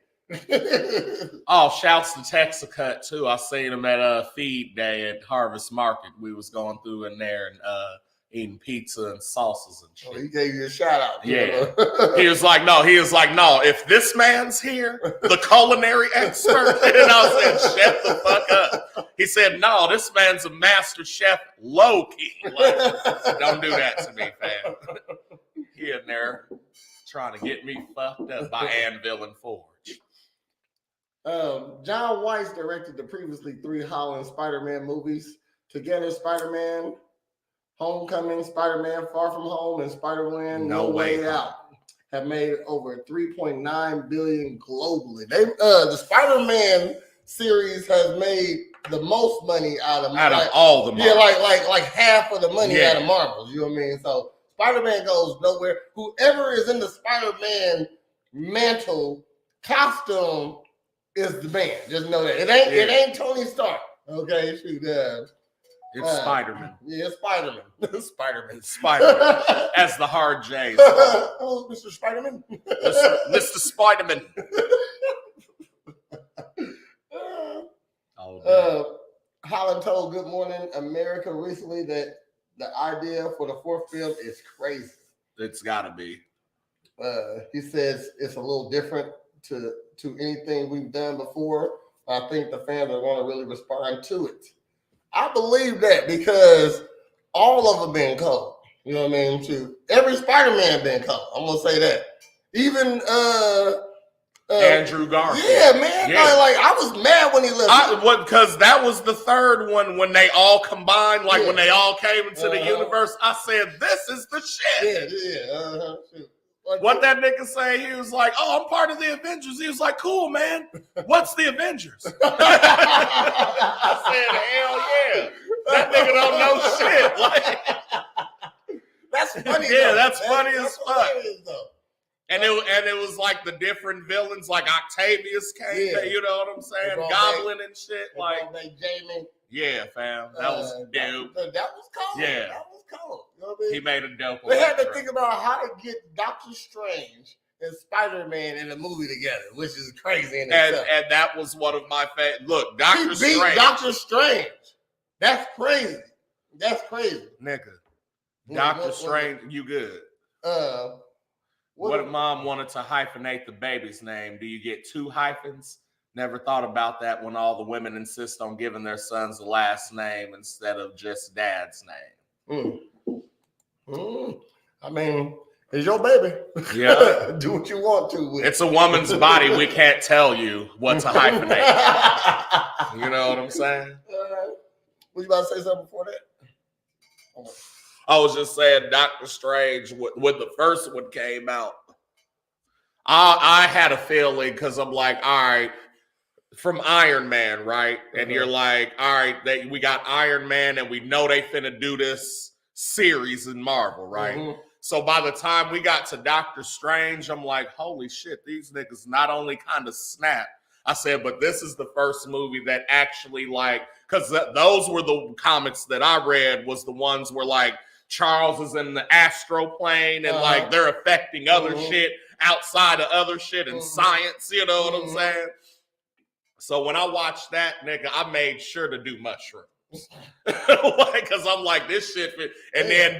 Oh, shouts to Texacut too. I seen him at feed day at Harvest Market. We was going through in there and eating pizza and sauces and shit. Oh, he gave you a shout out. Yeah. He was like, no, if this man's here, the culinary expert, and I said, shut the fuck up. He said, no, this man's a master chef low key. Like, don't do that to me, fam. He in there trying to get me fucked up by Anvil and Forge. John Weiss directed the previously 3 Holland Spider-Man movies. Together, Spider-Man Homecoming, Spider-Man Far From Home, and Spider-Man No Way Out have made over $3.9 billion globally. The Spider-Man series has made the most money out of all the money. Yeah, like half of the money out of Marvel. You know what I mean? So Spider-Man goes nowhere. Whoever is in the Spider-Man mantle costume is the man. Just know that it ain't Tony Stark. Okay, shoot. It's Spider-Man. Yeah, Spider-Man. Spider-Man. As the hard J's. Oh, Mr. Spider-Man. Mr. Spider-Man. Holland told Good Morning America recently that the idea for the 4th film is crazy. It's got to be. He says it's a little different to anything we've done before. I think the fans are going to really respond to it. I believe that because all of them been cold. You know what I mean? Every Spider-Man been cold. I'm gonna say that. Even Andrew Garfield. Yeah, man. Yeah. Like I was mad when he left. Because that was the 3rd one when they all combined, when they all came into the universe. I said, "This is the shit." Yeah. What that nigga say? He was like, "Oh, I'm part of the Avengers." He was like, "Cool, man. What's the Avengers?" I said, "Hell yeah." That nigga don't know shit. Like, that's funny. Yeah, that's funny as fuck. And it was like the different villains, like Octavius came. Yeah. You know what I'm saying? Goblin and shit. Like Jamie. Yeah, fam. That was dope. That was cool. Yeah. That was cool. You know what I mean? He made a dope. They had to think about how to get Doctor Strange and Spider-Man in a movie together, which is crazy. And that was one of my favorite. Look, Doctor Strange. Doctor Strange. That's crazy. That's crazy. Nigga. Doctor Strange, you good. What if mom wanted to hyphenate the baby's name? Do you get 2 hyphens? Never thought about that when all the women insist on giving their sons the last name instead of just dad's name. I mean, it's your baby. Yeah. Do what you want to with it. It's a woman's body. We can't tell you what to hyphenate. You know what I'm saying? Was you about to say something before that? I was just saying Doctor Strange, when the first one came out, I had a feeling because I'm like, all right, from Iron Man, right? And you're like, all right, we got Iron Man and we know they finna do this series in Marvel, right? So by the time we got to Doctor Strange, I'm like, holy shit, these niggas not only kind of snap. I said, but this is the first movie that actually like, because those were the comics that I read was the ones where like Charles is in the astro plane and like they're affecting other shit outside of other shit and science, you know what I'm saying? So when I watched that, nigga, I made sure to do mushrooms. Like, cause I'm like, this shit fit. And then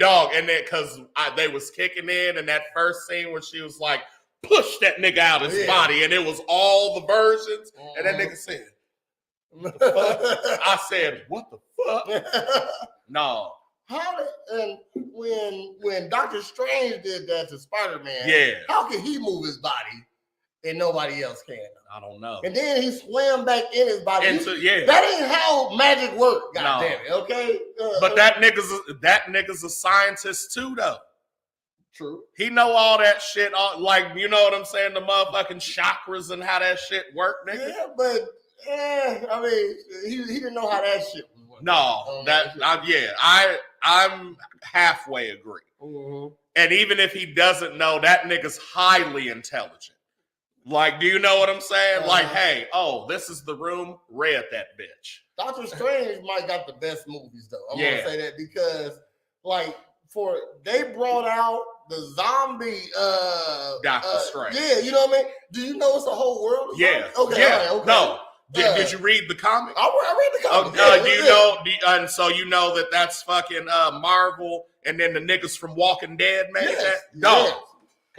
cause they was kicking in and that first scene where she was like, push that nigga out his body, and it was all the versions. And that nigga said, what the fuck? I said, what the fuck? No. How did, and when Doctor Strange did that to Spider-Man, how can he move his body and nobody else can? I don't know. And then he swam back in his body. That ain't how magic works. God damn it, okay? But that nigga's a scientist too, though. True. He know all that shit, like, you know what I'm saying? The motherfucking chakras and how that shit work, nigga. Yeah, but I mean, he didn't know how that shit was working. No, I'm halfway agree. And even if he doesn't know, that nigga's highly intelligent. Like, do you know what I'm saying? Like, hey, this is the room. Read that bitch. Doctor Strange might got the best movies though. I'm gonna say that because, like, they brought out the zombie Doctor Strange. Yeah, you know what I mean? Do you know it's a whole world of zombies? Okay, yeah. Right, okay. No. Did you read the comic? I read the comic. Do you know? And so you know that's fucking Marvel, and then the niggas from Walking Dead made that. No.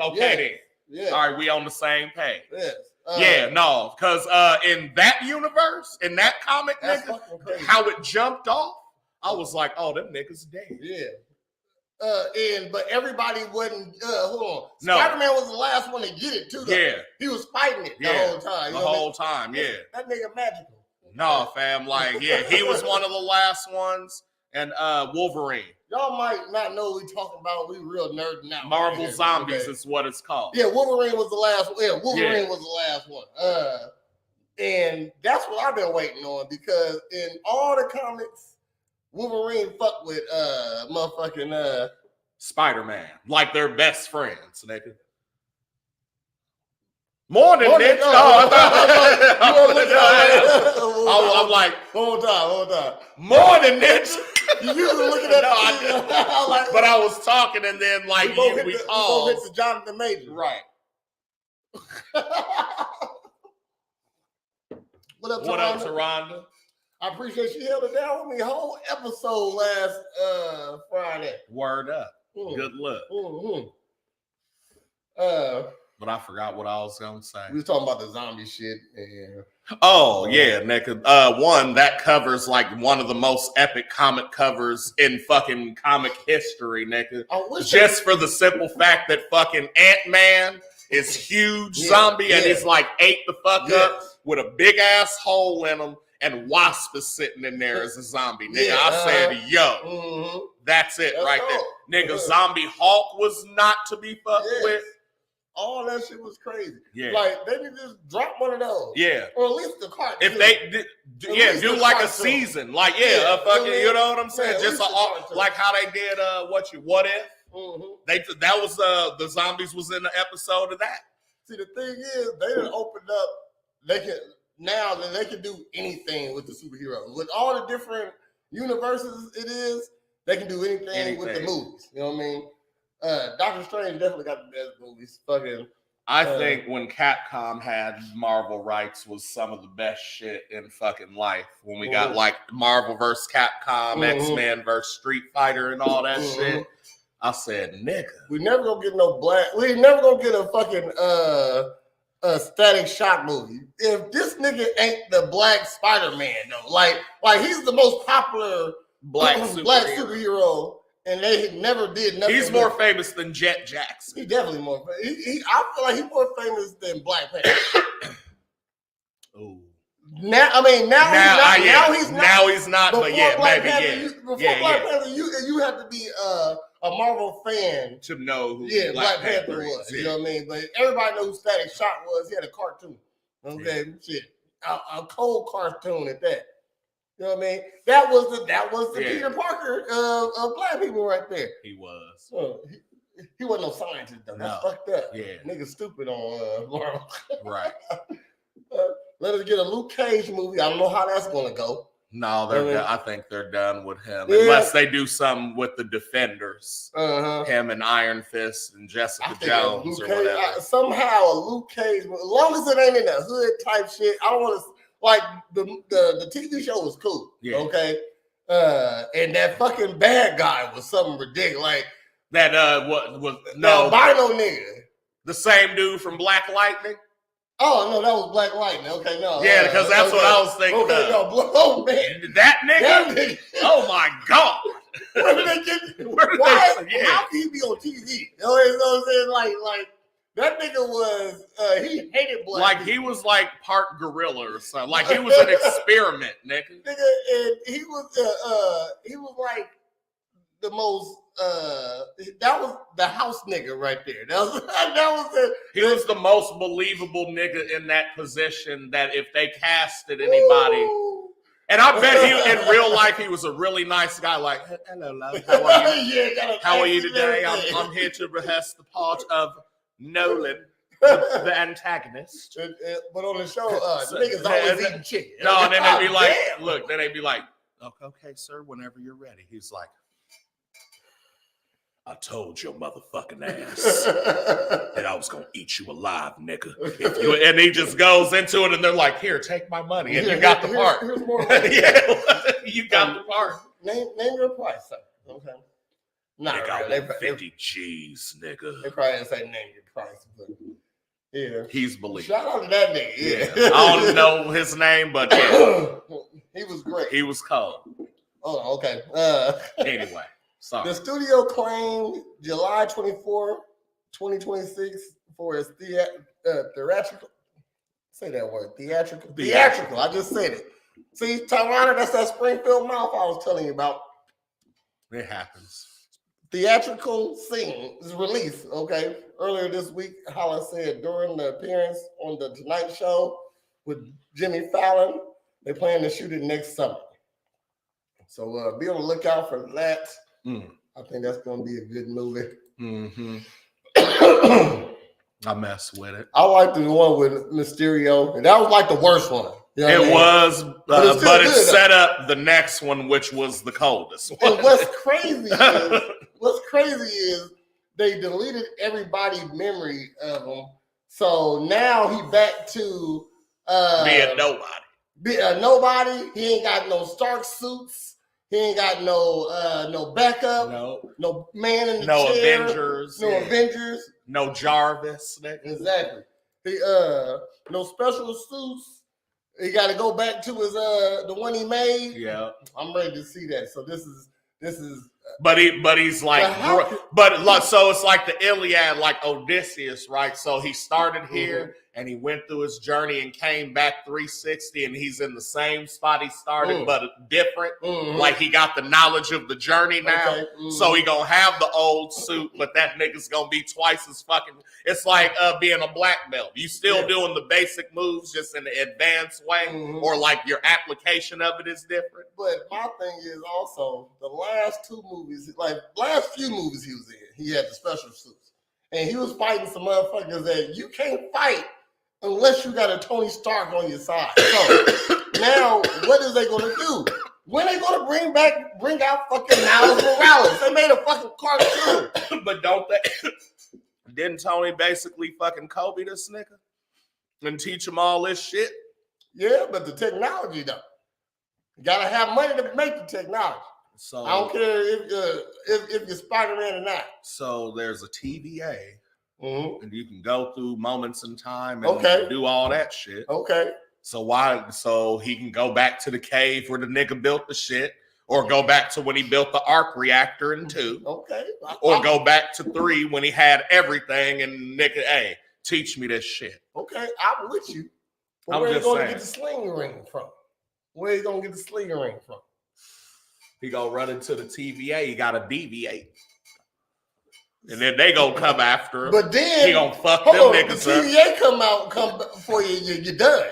Okay, then. Yeah. All right, we on the same page. Yes. Because in that universe, in that comic, nigga, how it jumped off, I was like, oh, them niggas dead. Yeah. But everybody wasn't. Hold on. Spider-Man was the last one to get it too. Though. Yeah. He was fighting it the whole time. The whole time. Yeah. That nigga magical. No, fam. Like, he was one of the last ones, and Wolverine. Y'all might not know what we talking about. We real nerding out. Marvel Zombies is what it's called. Yeah, Wolverine was the last one. Yeah, Wolverine was the last one. And that's what I've been waiting on because in all the comics, Wolverine fucked with motherfucking Spider-Man. Like they're best friends, nigga. Morn'n Ninjas. I'm like, hold on. Morn'n Ninjas. You usually looking at but I was talking and then like we paused. We both hit the Jonathan Major. Right. What up, Taronda? I appreciate you held it down with me whole episode last Friday. Word up. Good luck. But I forgot what I was gonna say. We was talking about the zombie shit. And nigga. One that covers like one of the most epic comic covers in fucking comic history, nigga. Just for the simple fact that fucking Ant-Man is huge zombie and he's like ate the fuck up with a big ass hole in him, and Wasp is sitting in there as a zombie, nigga. I said, that's it right there, nigga. Zombie Hulk was not to be fucked with. All that shit was crazy. Yeah. Like, they could just drop one of those. Yeah. Or at least the cartoon. If they do like a season. Like, a fucking, you know what I'm saying? Just like how they did What If? That was the zombies was in the episode of that. See, the thing is, they done opened up, they can do anything with the superheroes. With all the different universes it is, they can do anything with the movies. You know what I mean? Doctor Strange definitely got the best movies. I think when Capcom had Marvel rights was some of the best shit in fucking life. When we got like Marvel vs. Capcom, X-Men vs. Street Fighter and all that shit. I said, nigga. We never gonna get no black. We ain't never gonna get a fucking Static Shock movie. If this nigga ain't the Black Spider-Man though, like he's the most popular black superhero, and they never did nothing. He's more famous than Jet Jackson. He's definitely more. I feel like he's more famous than Black Panther. Ooh. Now he's not. But yeah, Black maybe Panther, Before Black Panther, you have to be a Marvel fan to know who Black Panther was. Yeah. You know what I mean? But everybody knows who Static Shock was. He had a cartoon. Okay, shit, a cold cartoon at that. You know what I mean? That was the Peter Parker of black people right there. He was. He wasn't no scientist though. That's fucked up. Yeah, nigga stupid on Marvel. Right. Let us get a Luke Cage movie. I don't know how that's gonna go. No, I think they're done with him unless they do something with the Defenders. Him and Iron Fist and Jessica Jones or whatever. Somehow a Luke Cage, as long as it ain't in the hood type shit. I don't want to like the TV show was cool. Yeah. Okay. And that fucking bad guy was something ridiculous. Like that albino nigga. The same dude from Black Lightning. Oh no, that was Black Lightning. Okay, no. Yeah, because that's what I was thinking. Okay, no, oh man, that nigga. Oh my god. Where did they get? Why? How can he be on TV? You know what I'm saying? Like that nigga was. He hated black. Like he was like part gorilla or something. Like he was an experiment, nigga. And he was like the most. That was the house nigga right there. He was the most believable nigga in that position. That if they casted anybody, and I bet he in real life he was a really nice guy. Like, hello, love, how are you? How are you today? I'm here to rehearse the part of Nolan, the antagonist. But on the show, niggas always eating chicken. No, and then they'd be like, look, then they'd be like, okay, sir, whenever you're ready. He's like, I told your motherfucking ass that I was gonna eat you alive, nigga. And he just goes into it, and they're like, "Here, take my money," and you got the part. Here's more you got the part. Name your price, sir. Okay. Nah, they got 50 G's, nigga. They probably didn't say name your price, but yeah, he's believable. Shout out to that nigga. Yeah. I don't know his name, but he was great. He was cold. Oh, okay. Anyway. Sorry. The studio claimed July 24, 2026 for its theatrical. Say that word. Theatrical. I just said it. See, Tyrana, that's that Springfield mouth I was telling you about. It happens. Theatrical scene is released. Okay. Earlier this week, Holla said during the appearance on the Tonight Show with Jimmy Fallon, they plan to shoot it next summer. So be on the lookout for that. I think that's going to be a good movie. Mm-hmm. I mess with it. I like the one with Mysterio, and that was like the worst one. You know it was, but it set up the next one, which was the coldest one. And what's crazy is they deleted everybody's memory of him. So now he back to being nobody. Nobody. He ain't got no Stark suits. He ain't got no backup, no man in the chair, Avengers, Avengers, no Jarvis. Exactly. He no special suits. He got to go back to his the one he made. Yeah, I'm ready to see that. So this is. But he's like, so it's like the Iliad, like Odysseus, right? So he started here and he went through his journey and came back 360, and he's in the same spot he started, but different. Like he got the knowledge of the journey now. Okay. So he gonna have the old suit, but that nigga's gonna be twice as fucking. It's like being a black belt. You still doing the basic moves, just in the advanced way, or like your application of it is different. But my thing is also the last few movies he was in, he had the special suits, and he was fighting some motherfuckers that you can't fight unless you got a Tony Stark on your side. So now, what is they gonna do? When they gonna bring out fucking Miles Morales? They made a fucking cartoon. But don't they? Didn't Tony basically fucking Kobe this nigga and teach him all this shit? Yeah, but the technology though, you gotta have money to make the technology. So I don't care if you're Spider-Man or not. So there's a TVA, mm-hmm. and you can go through moments in time and do all that shit. Okay. So he can go back to the cave where the nigga built the shit, or go back to when he built the arc reactor in 2. Okay. Or go back to 3 when he had everything and nigga, hey, teach me this shit. Okay, I'm with you. But where are you going to get the sling ring from? Where are you going to get the sling ring from? He gonna run into the TVA. He gotta deviate, and then they gonna come after him. But then he gonna fuck them niggas up. The TVA come before you're done.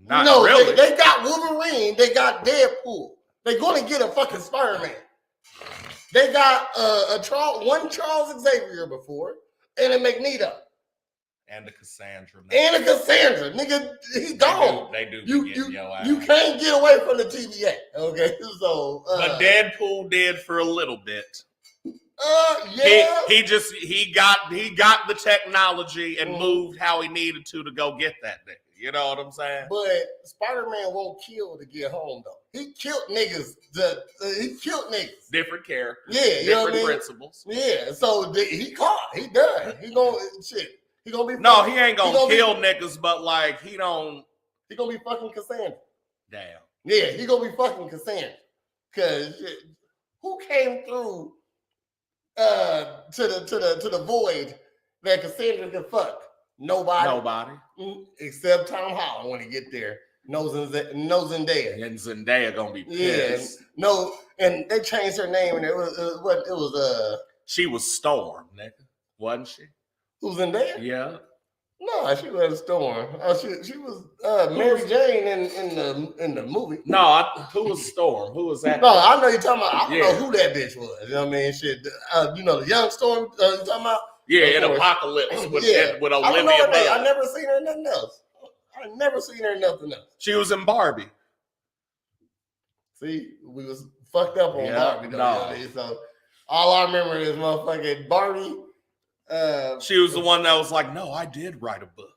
Not really. They got Wolverine. They got Deadpool. They're gonna get a fucking Spider-Man. They got one Charles Xavier before, and a Magneto. And a Cassandra. Nigga, he gone. They do your ass. You can't get away from the TVA. Okay, so but Deadpool did for a little bit. Yeah. He got the technology and moved how he needed to go get that nigga. You know what I'm saying? But Spider-Man won't kill to get home though. He killed niggas. He killed niggas. Different characters. Yeah, different principles. Yeah. So he caught. He done. He gonna shit. He gonna be. No, he ain't gonna kill niggas, but like he don't. He gonna be fucking Cassandra. Damn. Yeah, he gonna be fucking Cassandra. Cause who came through to the void that Cassandra can fuck? Nobody. Except Tom Holland when he get there. No Zendaya. And Zendaya gonna be pissed. Yeah. No, and they changed her name, and it was She was Storm, nigga, wasn't she? Who's in there? Yeah. No, she was Storm. She was Mary Jane in the movie. No, who was Storm? Who was that? No, I know you're talking about. I don't know who that bitch was. You know what I mean? Shit. The young Storm. You talking about? Yeah, in Apocalypse with Olivia Munn. I never seen her in nothing else. She was in Barbie. See, we was fucked up on Barbie. Though, so all I remember is motherfucking Barbie. She was the one that was like, no, I did write a book.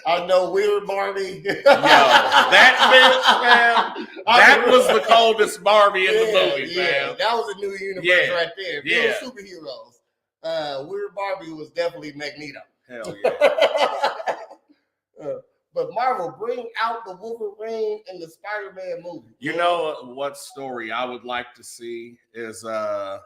I know Weird Barbie. Yo, that bitch, man. That was the coldest Barbie in the movie, man. That was a new universe right there. Yeah. Superheroes. Weird Barbie was definitely Magneto. Hell yeah. But Marvel, bring out the Wolverine in the Spider-Man movie. You know what story I would like to see is the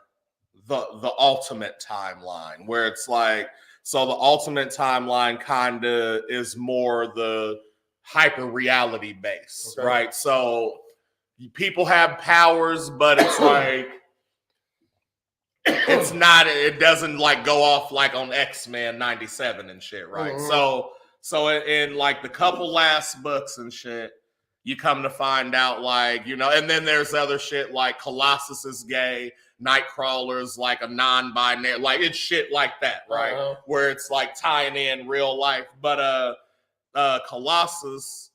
ultimate timeline, where it's like, so the ultimate timeline kind of is more the hyper reality base, right? So people have powers, but it's like it doesn't like go off like on X-Men 97 and shit, right? Mm-hmm. So in like the couple last books and shit, you come to find out like, and then there's other shit like Colossus is gay, Nightcrawler's like a non-binary, like it's shit like that, right? Uh-huh. Where it's like tying in real life. But Colossus,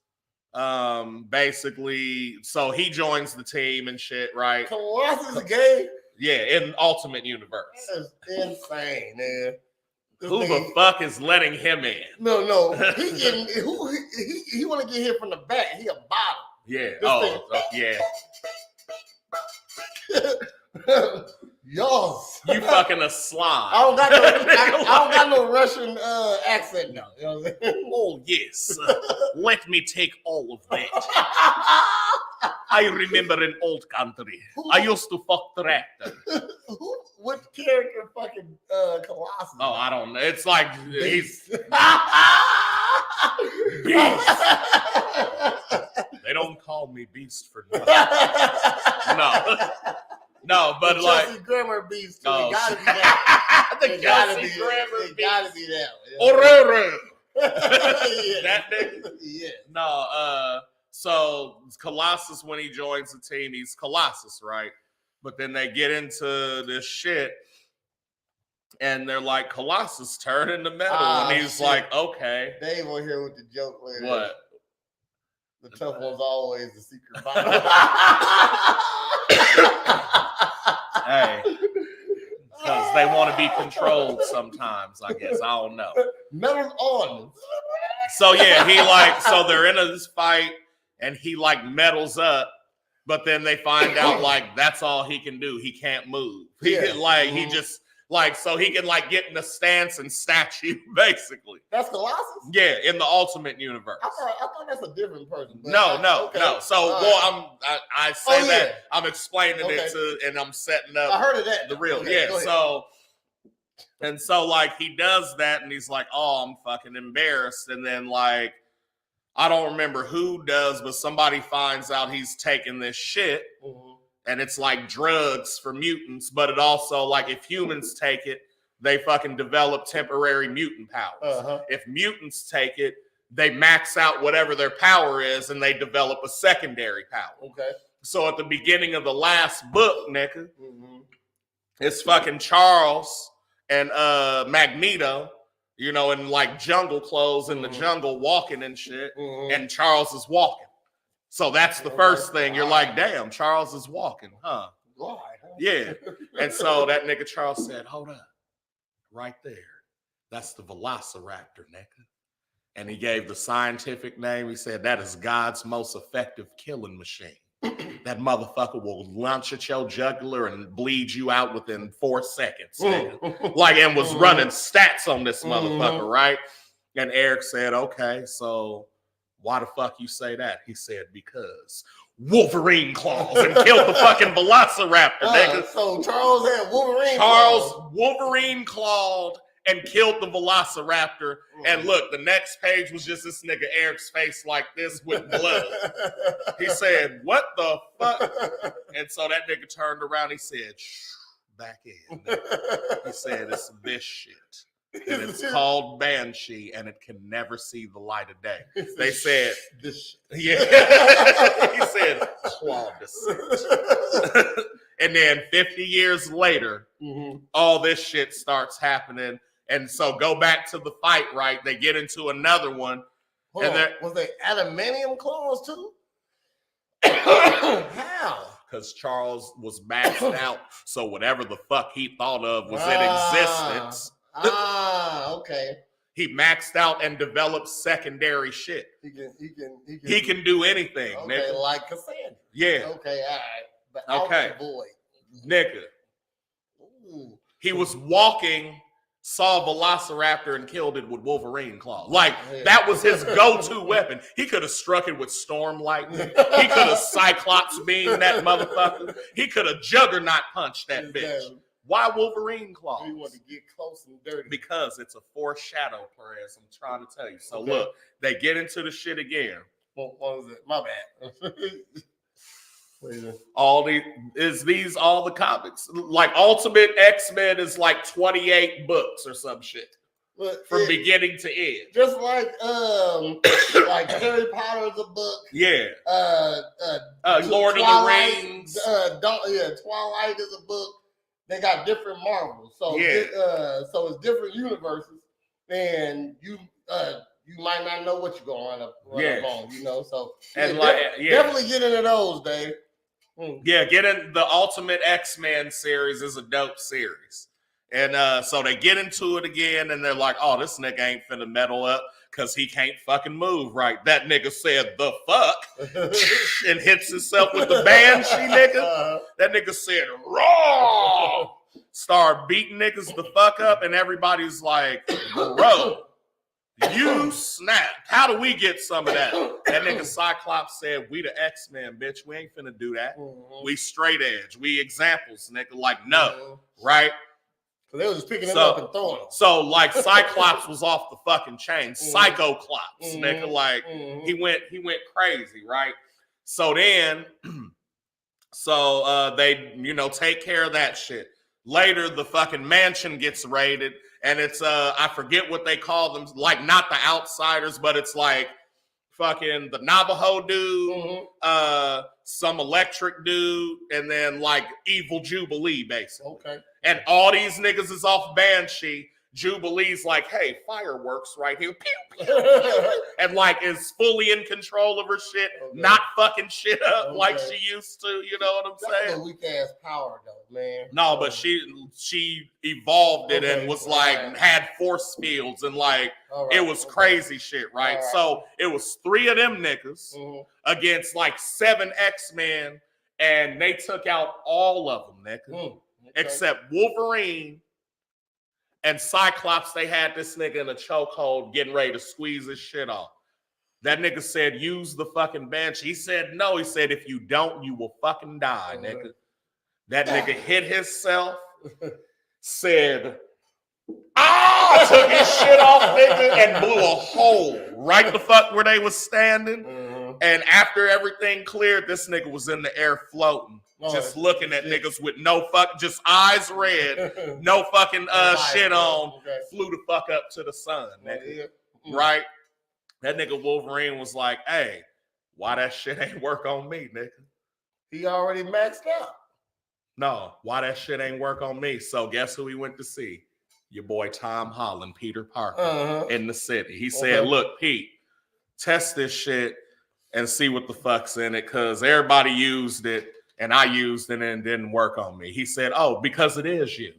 basically, so he joins the team and shit, right? Colossus is gay? Yeah, in Ultimate Universe. That's insane, man. Who the fuck is letting him in? No. He want to get hit from the back. He a bottom. Yeah. Yeah. Yours. You fucking a slime. I don't got no Russian accent now. You know what I'm saying? Oh yes. Let me take all of that. I remember in old country. I used to fuck tractor. What character fucking Colossus? Oh, I don't know. It's like he's Beast. They don't call me Beast for nothing. No, but the like Chelsea Grammer Beast. Too. It gotta be that. The Chelsea Grammer Beast. It gotta be that. Aurora. Yeah. That nigga. Yeah. No. So Colossus, when he joins the team, he's Colossus, right? But then they get into this shit, and they're like, Colossus, turn into metal. And he's like, okay. Dave will hear with the joke later. What? The tough one's always the secret bottom. Hey. Because they want to be controlled sometimes, I guess. I don't know. Metal's on. So, yeah, so they're in this fight, and he, like, metals up. But then they find out like that's all he can do. He can't move. He can, like he just like so he can like get in a stance and statue basically. That's Colossus? Yeah, in the Ultimate Universe. I thought that's a different person. No. So I say that I'm explaining Okay. it to and I'm setting up I heard of that. the real. Okay, Yeah. So like he does that and he's like, oh, I'm fucking embarrassed. And then like I don't remember who does, but somebody finds out he's taking this shit. And it's like drugs for mutants, but it also like if humans take it, they fucking develop temporary mutant powers. If mutants take it, they max out whatever their power is and they develop a secondary power. Okay. So at the beginning of the last book, nigga, it's fucking Charles and Magneto, you know, in like jungle clothes in the jungle walking and shit, and Charles is walking. So that's the first thing. You're like, damn, Charles is walking, huh? Yeah. And so that nigga Charles said, hold up, right there. That's the Velociraptor, nigga. And he gave the scientific name. He said, that is God's most effective killing machine. That motherfucker will launch at your jugular and bleed you out within 4 seconds. Nigga. Like, and was running stats on this motherfucker, right? And Eric said, okay, so why the fuck you say that? He said, because Wolverine claws and killed the fucking Velociraptor, nigga. So Charles had Wolverine claws. Wolverine clawed and killed the Velociraptor. And look, the next page was just this nigga Eric's face like this with blood. He said, what the fuck? And so that nigga turned around. He said, shh, back in. He said, it's this shit. And it's called Banshee, and it can never see the light of day. They said, this yeah. He said, claw descent. And then 50 years later, all this shit starts happening. And so go back to the fight, right? They get into another one. Was they adamantium claws too? How? Because Charles was maxed out. So whatever the fuck he thought of was in existence. Okay. He maxed out and developed secondary shit. He can do anything, okay, nigga. like Cassandra. Yeah. Okay, all right. But okay. Boy. Nigga. Ooh. He was walking, saw a Velociraptor and killed it with Wolverine claws. Like, that was his go-to weapon. He could have struck it with storm lightning. He could have Cyclops beamed that motherfucker. He could have Juggernaut punched that bitch. Why Wolverine claws? You want to get close and dirty. Because it's a foreshadow, Perez. I'm trying to tell you. So look, they get into the shit again. What was it? My bad. All the comics? Like Ultimate X-Men is like 28 books or some shit. From beginning to end. Just like Harry Potter is a book. Yeah. Lord Twilight, of the Rings. Twilight is a book. They got different Marvels, so so it's different universes, and you might not know what you're gonna run up on, you know. So and definitely get into those, Dave. Yeah, get in the Ultimate X-Men series is a dope series, and so they get into it again, and they're like, "Oh, this nigga ain't finna metal up because he can't fucking move right." That nigga said, "The fuck," and hits himself with the Banshee, nigga. That nigga said, "Raw." Start beating niggas the fuck up, and everybody's like, "Bro, you snapped. How do we get some of that?" That nigga Cyclops said, "We the X-Men, bitch. We ain't finna do that. We straight edge. We examples, nigga." Like, no, right? So they was just picking him up and throwing him. So, like, Cyclops was off the fucking chain. Psychoclops, nigga. Like, he went crazy, right? So then, they, take care of that shit. Later, the fucking mansion gets raided, and it's, I forget what they call them, like, not the Outsiders, but it's like fucking the Navajo dude, some electric dude, and then, like, Evil Jubilee, basically. Okay. And all these niggas is off Banshee. Jubilee's like, hey, fireworks right here. Pew, pew, pew. And like is fully in control of her shit, not fucking shit up like she used to, you know what I'm saying? That's a weak ass power though, man. No, but she evolved it and was like, had force fields and like, it was crazy shit, right? So it was 3 of them niggas against like 7 X-Men And they took out all of them, nigga. Okay. Except Wolverine and Cyclops. They had this nigga in a chokehold getting ready to squeeze his shit off. That nigga said, use the fucking bench. He said, no. He said, if you don't, you will fucking die, nigga. That nigga hit himself, said, took his shit off, nigga, and blew a hole right the fuck where they was standing. And after everything cleared, this nigga was in the air floating, just looking at niggas with no fuck, just eyes red, no fucking shit on, flew the fuck up to the sun, nigga. Right? That nigga Wolverine was like, hey, why that shit ain't work on me, nigga? He already maxed out. No, why that shit ain't work on me? So guess who he went to see? Your boy Tom Holland, Peter Parker, in the city. He said, look, Pete, test this shit and see what the fuck's in it, because everybody used it and I used it and it didn't work on me. He said, oh, because it is you.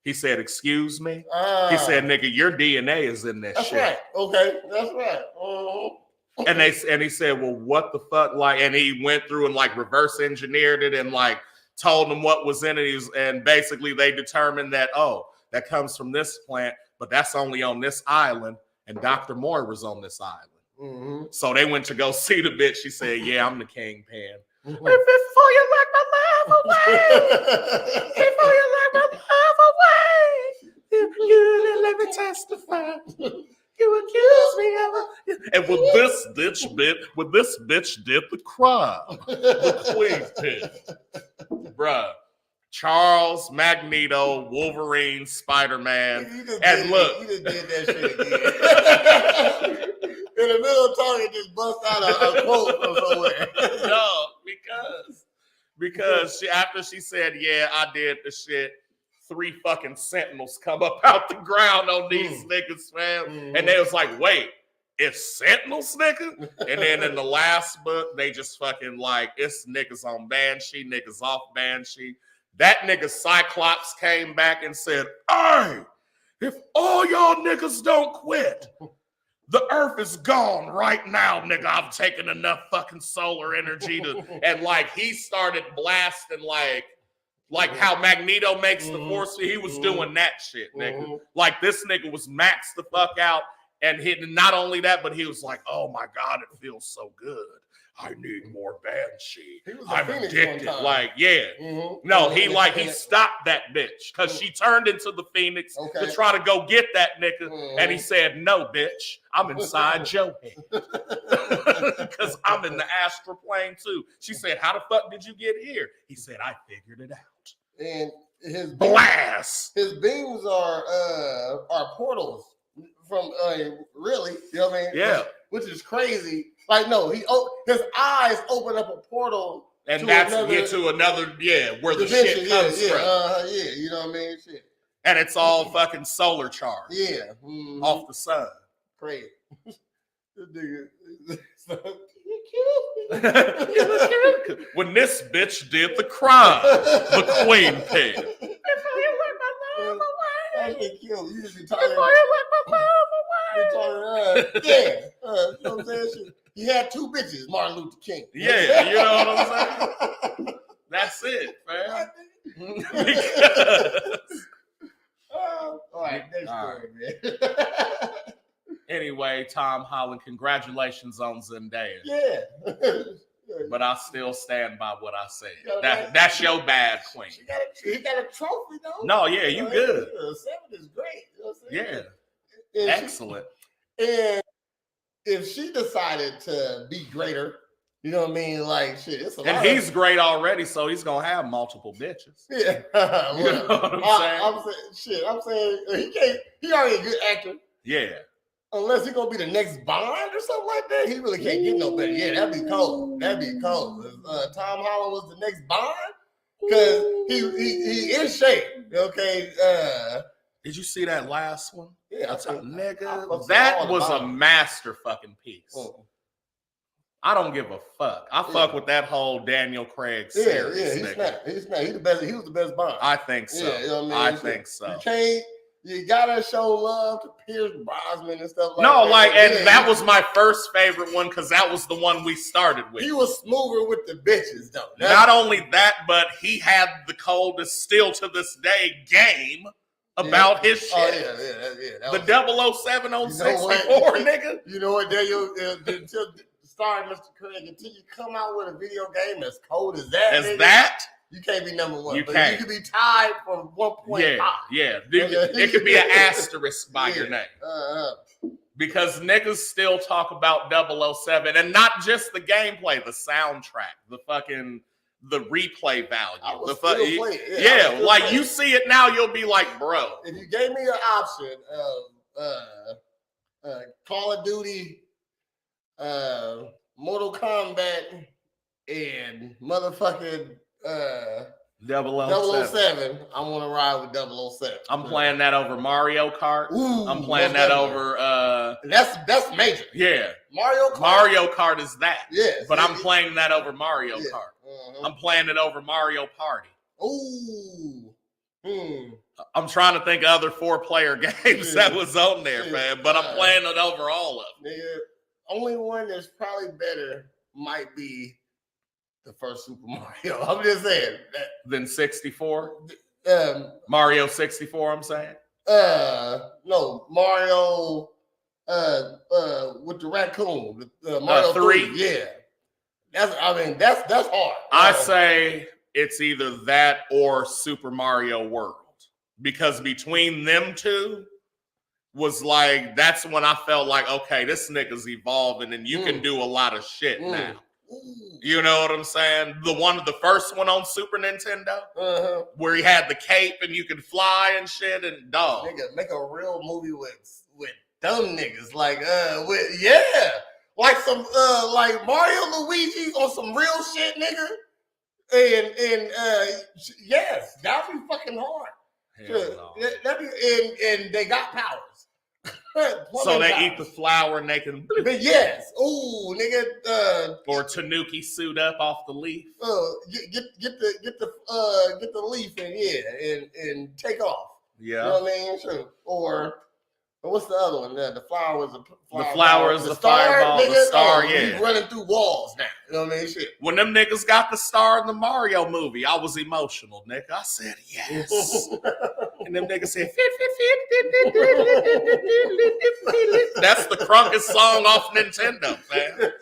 He said, excuse me? He said, nigga, your DNA is in this shit. That's right. Okay, that's right. And he said, well, what the fuck? Like, and he went through and like reverse engineered it and like told them what was in it. And basically they determined that, that comes from this plant, but that's only on this island. And Dr. Moore was on this island. So they went to go see the bitch. She said, yeah, I'm the kingpin. Before you let my love away. Before you let my love away. You didn't let me testify. You accuse me of it. And with this bitch did the crime. The queen did. Bruh. Charles, Magneto, Wolverine, Spider-Man. And look. You just did that shit again. In the middle of talking, just bust out a quote from somewhere. No, because after she said, yeah, I did the shit, 3 fucking sentinels come up out the ground on these niggas, man. And they was like, wait, it's sentinels, nigga? And then in the last book, they just fucking like, it's niggas on Banshee, niggas off Banshee. That nigga Cyclops came back and said, hey, if all y'all niggas don't quit, the earth is gone right now, nigga. I've taken enough fucking solar energy to, and like he started blasting like how Magneto makes the force. He was doing that shit, nigga. Like this nigga was maxed the fuck out, and not only that, but he was like, oh my God, it feels so good. I need more Banshee. I'm addicted. Like, yeah. No, he stopped that bitch because she turned into the Phoenix to try to go get that nigga. And he said, no, bitch, I'm inside your head. Because I'm in the astral plane too. She said, how the fuck did you get here? He said, I figured it out. And his blast. His beams are portals from really, you know what I mean? Yeah. Which is crazy. Like, no, his eyes open up a portal. And that's to another, where the shit comes from. You know what I mean? Shit. And it's all fucking solar charged. Yeah. Off the sun. Crazy. This nigga. When this bitch did the crime, the queen pig. You just be talking. You know what I'm saying? He had 2 bitches, Martin Luther King. Yeah, you know what I'm saying? That's it, man. All right, next story, man. Anyway, Tom Holland, congratulations on Zendaya. Yeah. But I still stand by what I said. That's your bad queen. He got a trophy, though. No, yeah, you good. 7 is great. You know what I'm saying? Yeah. Excellent. And if she decided to be greater, you know what I mean? Like, shit, it's a lot. And he's great already, so he's going to have multiple bitches. Yeah. You know what I'm saying? I'm saying he already a good actor. Yeah. Unless he's going to be the next Bond or something like that, he really can't get no better. Yeah, that'd be cold. That'd be cold. If Tom Holland was the next Bond, because he in shape, okay? Did you see that last one? Yeah, nigga, that was a master fucking piece. I don't give a fuck. I fuck with that whole Daniel Craig series. He's the best. He was the best Bond. I think so. Yeah, you know what I mean? I think so. You gotta show love to Pierce Brosnan and stuff like No, that. like, and that was my first favorite one because that was the one we started with. He was smoother with the bitches, though. Not only that, but he had the coldest, still to this day, game about his shit. Oh, yeah. The 007 on 64, nigga. You know what, Daniel? Sorry, Mr. Craig, until you come out with a video game as cold as that, nigga, you can't be number one. You can't. You can be tied for 1.5. Yeah. It could be an asterisk by your name. Because niggas still talk about 007, and not just the gameplay, the soundtrack, the replay value. Like you see it now, you'll be like, bro. If you gave me an option of Call of Duty, Mortal Kombat, and motherfucking 007, I want to ride with 007. I'm playing that over Mario Kart. Ooh, I'm playing that over that's major. Yeah. Mario Kart is that. Yes. But I'm playing that over Mario Kart. Uh-huh. I'm playing it over Mario Party. Ooh. I'm trying to think of other 4-player games that was on there, man. But I'm playing it over all of them. Only one that's probably better might be the first Super Mario. I'm just saying. Then 64? Mario 64, I'm saying? No, Mario with the raccoon. Mario 3. Yeah. That's hard. I say it's either that or Super Mario World. Because between them two was like, that's when I felt like, okay, this nigga's evolving and you can do a lot of shit now. You know what I'm saying? The first one on Super Nintendo, where he had the cape and you could fly and shit, and dog. Nigga, make a real movie with dumb niggas, like like some like Mario Luigi on some real shit, nigga. And yes, that'd be fucking hard. No. And they got powers. So they eat the flower and they can. But yes, ooh, nigga. Or Tanuki suit up off the leaf. Get the leaf and take off. Yeah, you know what I mean. Sure. Or what's the other one? The flower is the fireball, the star. He's running through walls now. You know what I mean? Shit. When them niggas got the star in the Mario movie, I was emotional, nigga. I said yes. And them niggas said, that's the crunkest song off Nintendo, man.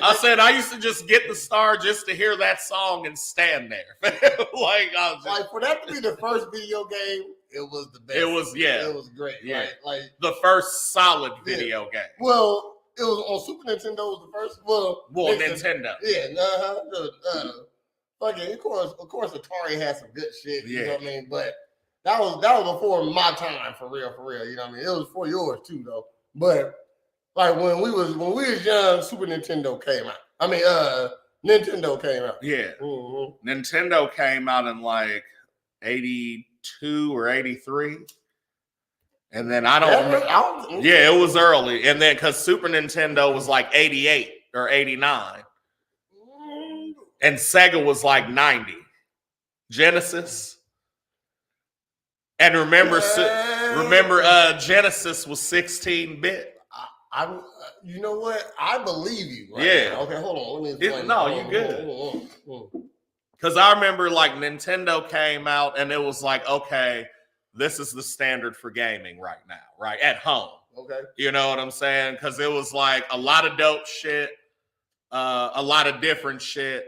I said I used to just get the star just to hear that song and stand there. like for that to be the first video game, it was the best. It was It was great. Yeah. Right? Like the first solid video game. Well, it was on Super Nintendo. Was the first. Well, Nintendo. Yeah. Fucking of course, Atari had some good shit. You know what I mean? But that was before my time, for real. You know what I mean? It was before yours too, though. But like when we was young, Super Nintendo came out. I mean, Nintendo came out. Yeah. Mm-hmm. Nintendo came out in like 82 or 83. And then I don't remember. Yeah, it was early. And then because Super Nintendo was like 88 or 89. And Sega was like 90. Genesis. And remember Genesis was 16-bit. You know what? I believe you. Right? Yeah. Okay, hold on. Let me explain. You good. Because I remember like Nintendo came out and it was like, okay, this is the standard for gaming right now, right? At home. Okay. You know what I'm saying? Because it was like a lot of dope shit, a lot of different shit.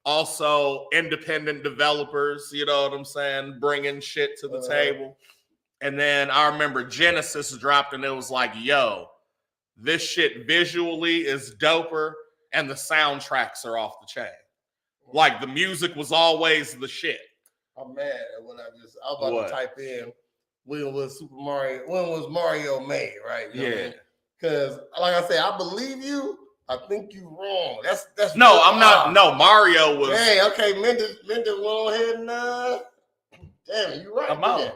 Also, independent developers, you know what I'm saying, bringing shit to the table. And then I remember Genesis dropped and it was like, yo, this shit visually is doper and the soundtracks are off the chain. Like the music was always the shit. I'm mad at what I was about to type in when was Mario made, right? You know because like I said, I believe you. I think you wrong. That's no, I'm not. No, Mario was. Hey, okay, Mendes went on ahead and damn it, you right. Come on.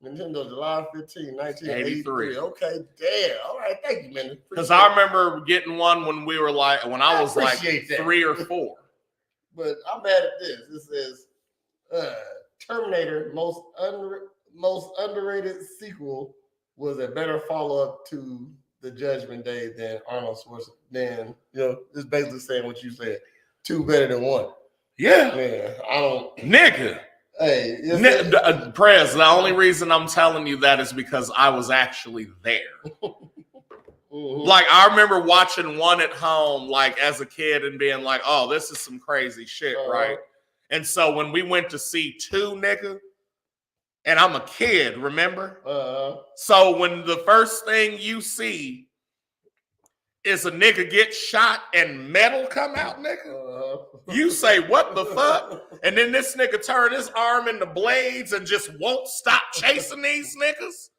Nintendo, July 15, 1983. Okay, damn. All right, thank you, Mendes. Because I remember getting one when I was like 3 or 4. But I'm mad at this. This says Terminator, most underrated sequel was a better follow-up to the Judgment Day than Arnold Schwarzenegger. Then, it's basically saying what you said. 2 better than 1. Yeah. Yeah, I don't. Nigga. Hey, Prez, the only reason I'm telling you that is because I was actually there. Mm-hmm. Like, I remember watching one at home, like, as a kid and being like, oh, this is some crazy shit, right? And so when we went to see 2, nigga, and I'm a kid, remember? So when the first thing you see is a nigga get shot and metal come out, nigga, you say, what the fuck? And then this nigga turn his arm into blades and just won't stop chasing these niggas.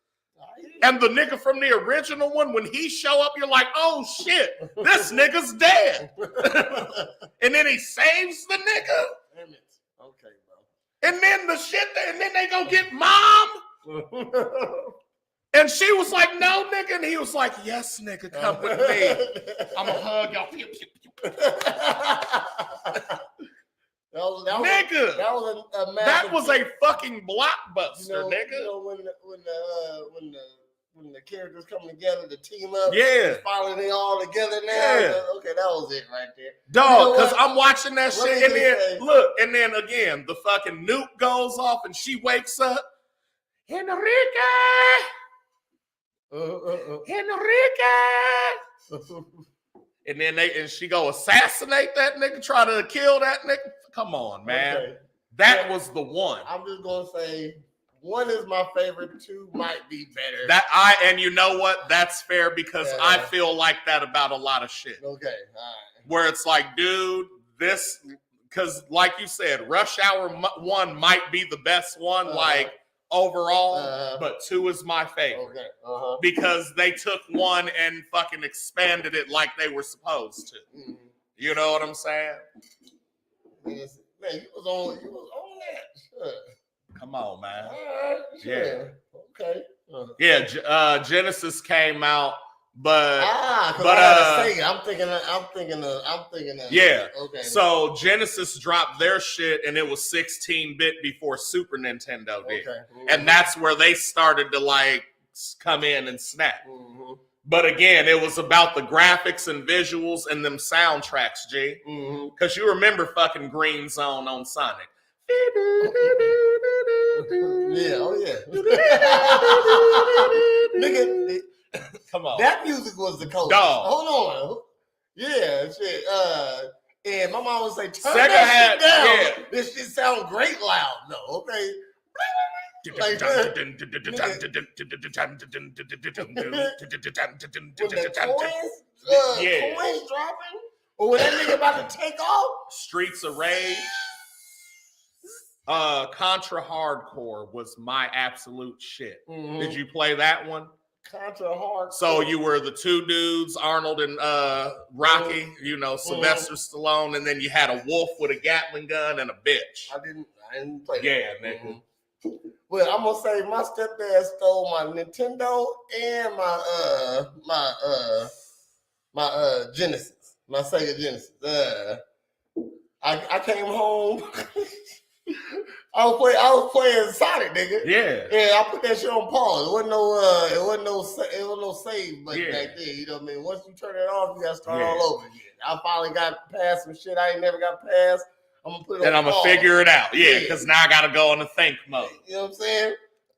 And the nigga from the original one, when he show up, you're like, oh shit, this nigga's dead. And then he saves the nigga. Damn it. Okay, bro. And then and then they go get mom. And she was like, no, nigga. And he was like, yes, nigga, come with me. I'm going to hug y'all. Pew, pew, pew. That was a fucking blockbuster, nigga. When the characters come together to team up, yeah, finally they all together now. Yeah. Okay, that was it right there. Dog, because I'm watching that shit, and then look, and then again, the fucking nuke goes off, and she wakes up. Enrique, and then she go assassinate that nigga, try to kill that nigga. Come on, man. Okay. That was the one. I'm just gonna say 1 is my favorite. 2 might be better. And you know what? That's fair because I feel like that about a lot of shit. Okay, all right. Where it's like, dude, this, because like you said, Rush Hour 1 might be the best one, like overall, but 2 is my favorite. Okay. Because they took 1 and fucking expanded it like they were supposed to. Mm-hmm. You know what I'm saying? Man, you was on that. Sure. Come on, man. All right, sure. Yeah. Okay. Yeah, Genesis came out, but I'm thinking of. Yeah. Okay. So Genesis dropped their shit, and it was 16-bit before Super Nintendo did, and that's where they started to like come in and snap. Mm-hmm. But again, it was about the graphics and visuals and them soundtracks, G. Because you remember fucking Green Zone on Sonic. Yeah, oh yeah. Nigga, come on. That music was the coldest. Dog. Hold on. Yeah, shit. And my mom would say, turn Sega that shit down. Yeah. This shit sound great loud, though. Okay. Like that. When the coins dropping, or when that nigga about to take off. Streets of Rage. Contra Hardcore was my absolute shit. Mm-hmm. Did you play that one? Contra Hardcore. So you were the 2 dudes, Arnold and Rocky, Sylvester Stallone, and then you had a wolf with a Gatling gun and a bitch. I didn't play that. Yeah, nigga. Well, I'm gonna say my stepdad stole my Nintendo and my Genesis, my Sega Genesis. I came home. I was playing Sonic, nigga. Yeah. Yeah, I put that shit on pause. It wasn't no save back then. You know what I mean? Once you turn it off, you gotta start all over again. I finally got past some shit I ain't never got past. I'm gonna put it on and I'm gonna figure it out. Yeah, because now I gotta go into think mode. You know what I'm saying?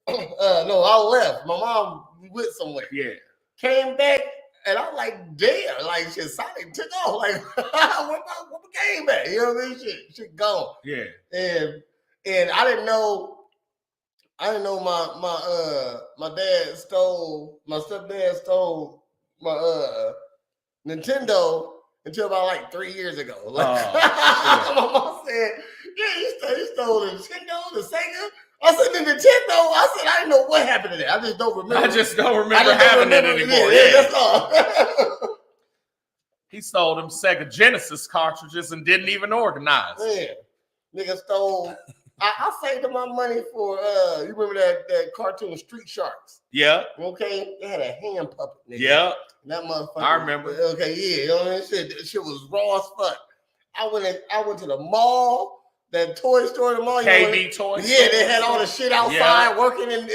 No, I left. My mom went somewhere. Yeah. Came back, and I'm like, damn, like shit, Sonic took off. Like, what my game at? You know what I mean? Shit gone. Yeah. And I didn't know my stepdad stole my Nintendo until about like 3 years ago. Like, my mom said, yeah, you stole the Nintendo, the Sega. I said the Nintendo. I said I didn't know what happened to that. I just don't remember. Having it anymore. Yeah, that's all. He stole them Sega Genesis cartridges and didn't even organize. Yeah, nigga stole. I saved my money for you remember that cartoon Street Sharks? Yeah. Okay, they had a hand puppet. Nigga. Yeah. That motherfucker. I remember. Okay, yeah, you know what I mean? Shit was raw as fuck. I went to the mall. that toy store in the mall. KB Toy Store. Yeah, they had all the shit outside working, and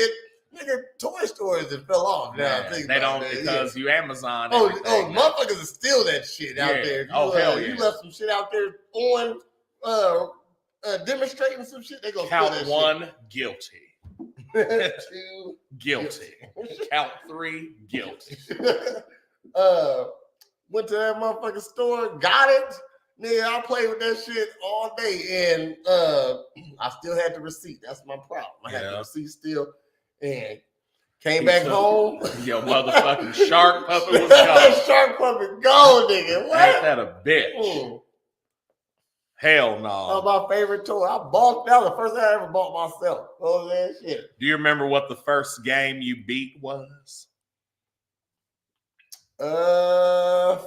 nigga, toy stores that fell off. Now they don't because you Amazon. Motherfuckers steal that shit out there. Hell yeah. You left some shit out there on demonstrating some shit. They gonna count steal that one shit. guilty. 2 guilty. Count 3 guilty. Went to that motherfucking store, got it. Nigga, I played with that shit all day, and I still had the receipt. That's my problem. I had the receipt still, and came back home. Your motherfucking shark puppet was gone. Shark puppet gone, nigga. What? Ain't that a bitch? Hell no. That was my favorite toy. That was the first thing I ever bought myself. Oh, that shit. Do you remember what the first game you beat was?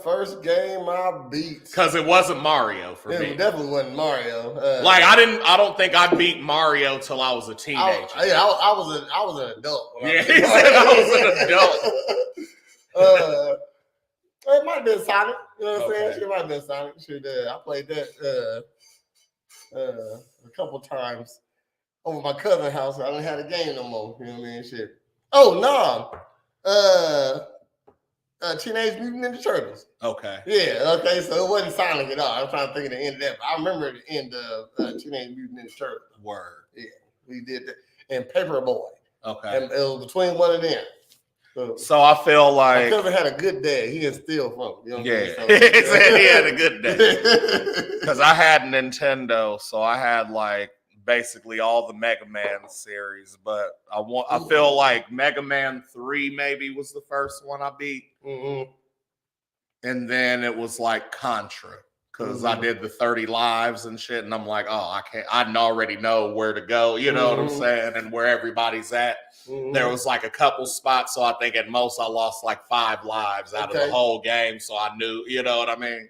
First game I beat. Because it wasn't Mario for me. It definitely wasn't Mario. I don't think I beat Mario till I was a teenager. I was an adult. Yeah, he said I was an adult. It might have been Sonic. You know what I'm saying? It might have been Sonic. I played that a couple times over my cousin's house. I didn't have a game no more. You know what I mean? Shit. Oh no. Teenage Mutant Ninja Turtles. Okay. Yeah. Okay. So it wasn't Sonic at all. I was trying to think of the end of that. But I remember the end of Teenage Mutant Ninja Turtles. Word. Yeah, we did that. And Paperboy. Okay. And it was between one of them. So I feel like my cousin had a good day. He didn't steal from. You know what he said he had a good day. Because I had Nintendo, so I had like basically all the Mega Man series. But I feel like Mega Man 3 maybe was the first one I beat. Mm-hmm. And then it was like Contra. Because I did the 30 lives and shit, and I'm like, oh, I already know where to go, you know what I'm saying, and where everybody's at. There was like a couple spots, so I think at most I lost like 5 lives out of the whole game, so I knew, you know what I mean?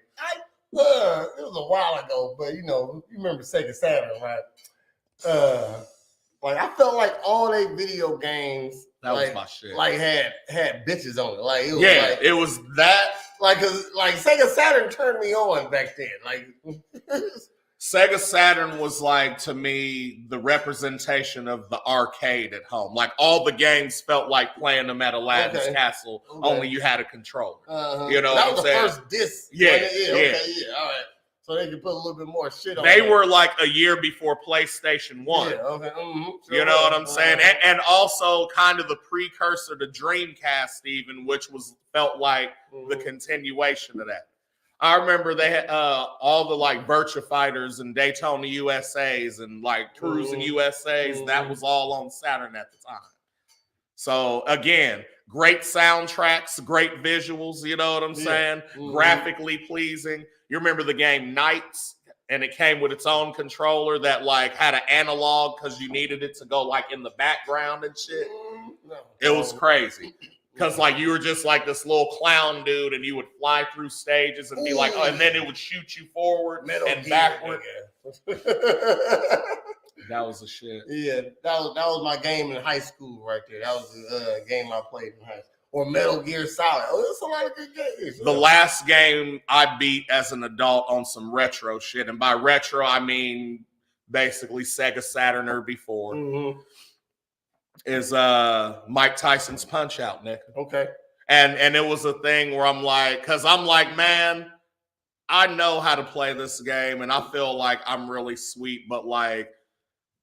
It was a while ago, but you remember Sega Saturn, right? Like I felt like all they video games was my shit. Like had bitches on it. Like it was it was that. Like, cause like Sega Saturn turned me on back then. Like Sega Saturn was like, to me, the representation of the arcade at home. Like all the games felt like playing them at Aladdin's Castle, only you had a controller. You know that what was I'm saying? The first disc. Yeah. All right. So they could put a little bit more shit on. They were like a year before PlayStation 1. Yeah, okay. You know what I'm saying? And also kind of the precursor to Dreamcast even, which felt like the continuation of that. I remember they had all the like Virtua Fighters and Daytona USAs and like Cruising USAs. That was all on Saturn at the time. So again, great soundtracks, great visuals, you know what I'm saying? Graphically pleasing. You remember the game Knights, and it came with its own controller that like had an analog because you needed it to go like in the background and shit. It was crazy. Because like you were just like this little clown dude, and you would fly through stages and be like, oh, and then it would shoot you forward and backward. That was the shit. Yeah, that was my game in high school right there. That was the game I played in high school. Or Metal Gear Solid. Oh, there's a lot of good games. The last game I beat as an adult on some retro shit, and by retro I mean basically Sega Saturn or before, is Mike Tyson's Punch Out, Nick. Okay. And it was a thing where I'm like, man, I know how to play this game, and I feel like I'm really sweet, but like,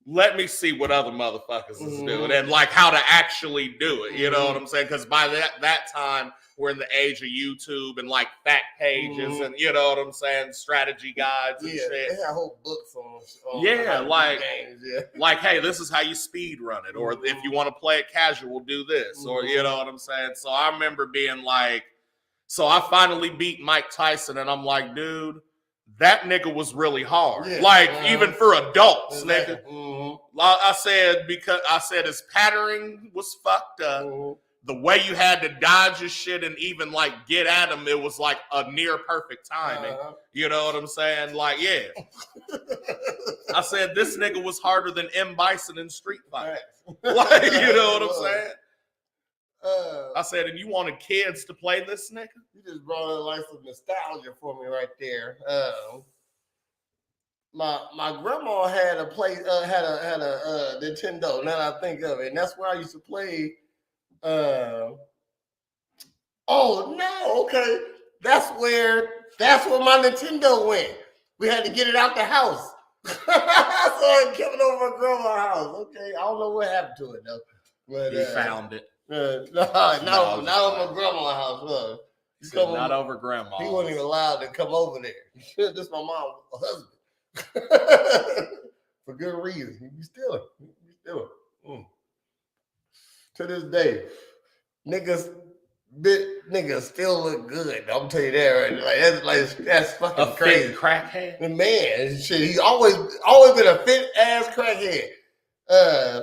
let me see what other motherfuckers is doing and like how to actually do it. You know what I'm saying? Because by that time, we're in the age of YouTube and like fact pages and you know what I'm saying, strategy guides and shit. They had whole books on like games, like, hey, this is how you speed run it, or if you want to play it casual, do this, or you know what I'm saying. So I remember being like, so I finally beat Mike Tyson, and I'm like, dude, that nigga was really hard. Even for adults, nigga. I said his patterning was fucked up. The way you had to dodge his shit and even like get at him, it was like a near perfect timing. You know what I'm saying? Like, yeah. I said this nigga was harder than M. Bison in Street Fighter. Like, you know what I'm saying? I said, and you wanted kids to play this nigga? You just brought up like some nostalgia for me right there. my grandma had a play had a Nintendo. Now that I think of it, and that's where I used to play. Oh no, okay, that's where my Nintendo went. We had to get it out the house, so I kept it over my grandma's house. Okay, I don't know what happened to it though, but he found it. No, not over my grandma's house. Look. Not over grandma. He wasn't even allowed to come over there. This my mom's husband. For good reason. You still it. To this day, niggas still look good. I'm telling you that right. That's fucking a crazy. Fit crackhead. Man, shit. He always been a fit ass crackhead.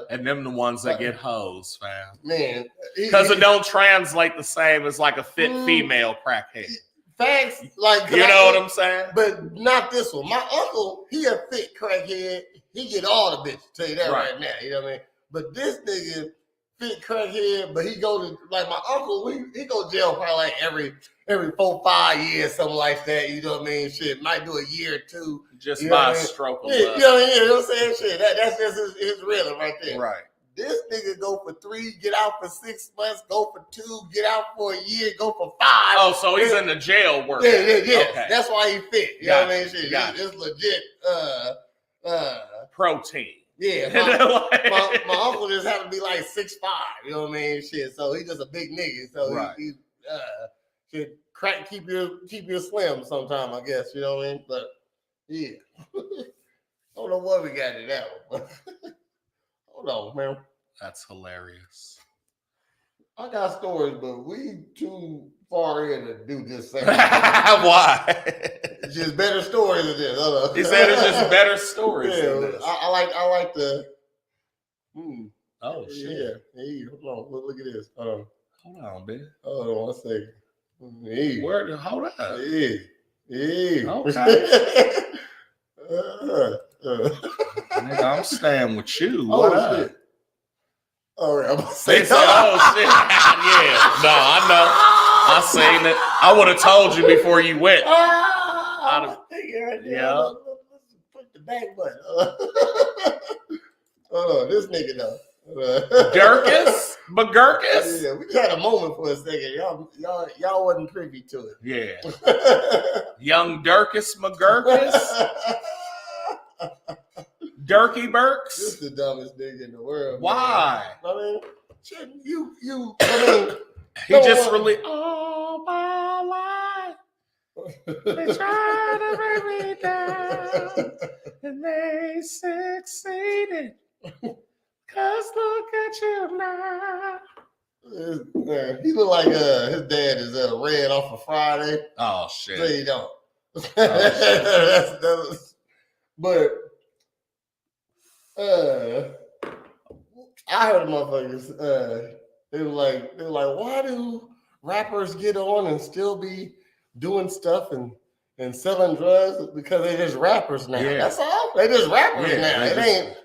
And them the ones that get hoes, fam. Man, because it don't translate the same as like a fit female crackhead. Facts, like you know what I'm saying? But not this one. My uncle, he a fit crackhead. He get all the bitches. Tell you that right now. You know what I mean? But this nigga fit crackhead, but he go to like my uncle. He go to jail probably like every 4-5 years, something like that. You know what I mean? Shit, might do a year or two. Just by a stroke of luck. You know what I'm saying? Shit, that's just his rhythm right there. Right. This nigga go for 3, get out for 6 months, go for 2, get out for a year, go for 5. Oh, so he's in the jail working. Yeah. Okay. That's why he fit. You know what I mean? Shit, it's legit. Protein. Yeah. My uncle just happened to be like 6'5". You know what I mean? Shit. So he's just a big nigga. So he should keep you slim sometime, I guess. You know what I mean? But yeah. I don't know what we got in that one, but hold on, man. That's hilarious. I got stories, but we too far in to do this thing. Why? It's just better stories than this. He said it's just better stories than this. I like the. Oh shit! Yeah. Hold on. Look at this. Hold on, man. Hold on 1 second. Hey. Hold up. Hey. Okay. Nigga, I'm staying with you. What up? Shit. All right, I'm gonna say shit. Yeah. No, I know. I seen it. I would have told you before you went. Yeah. Put the back button. Hold on, this nigga though. Durkus? McGurkus? Yeah, we just had a moment for a second. Y'all wasn't privy to it. Yeah. Young Durkus McGurkus? Durky Burks? This is the dumbest nigga in the world. Why? Man. I mean, shit, he just really all my life. They try to bring me down, and they succeeded. 'Cause look at you now. He look like his dad is red off of Friday. Oh shit! No, you don't. Oh, shit. But I heard motherfuckers. They were like, why do rappers get on and still be doing stuff and selling drugs? Because they just rappers now. Yeah. That's all. They just rappers now. It ain't.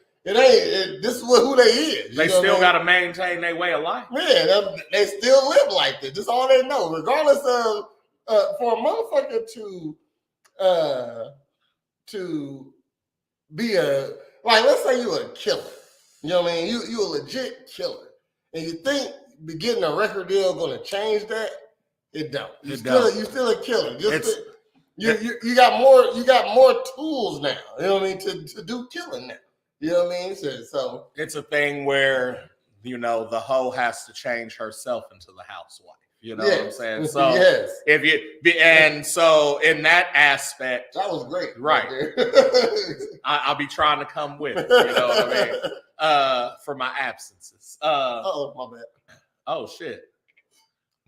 This is who they is. They still got to maintain their way of life. Yeah, they still live like this. That's all they know. Regardless of for a motherfucker to be let's say you're a killer. You know what I mean? You a legit killer, and you think getting a record deal gonna change that? It don't. You still a killer. You got more tools now. You know what I mean to do killing now. You know what I mean? So it's a thing where, the hoe has to change herself into the housewife. You know what I'm saying? So so in that aspect, that was great, right? I'll be trying to come with it, you know what I mean? For my absences. My bad. Oh shit!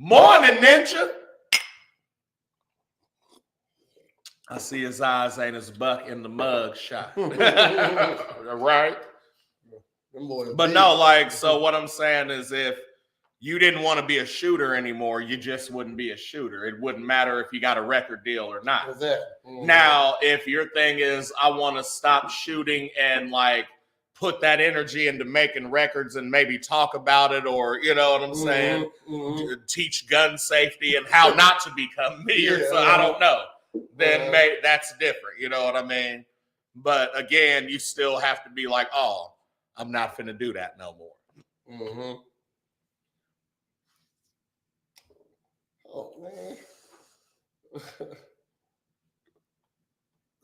Morn'n Ninja. I see his eyes ain't his buck in the mug shot. Right? But no, so what I'm saying is if you didn't want to be a shooter anymore, you just wouldn't be a shooter. It wouldn't matter if you got a record deal or not. Exactly. Now, if your thing is I want to stop shooting and put that energy into making records and maybe talk about it, or you know what I'm saying, teach gun safety and how not to become me, or so I don't know. Then maybe that's different. You know what I mean? But again, you still have to be like, oh, I'm not finna do that no more. Mm-hmm. Oh man.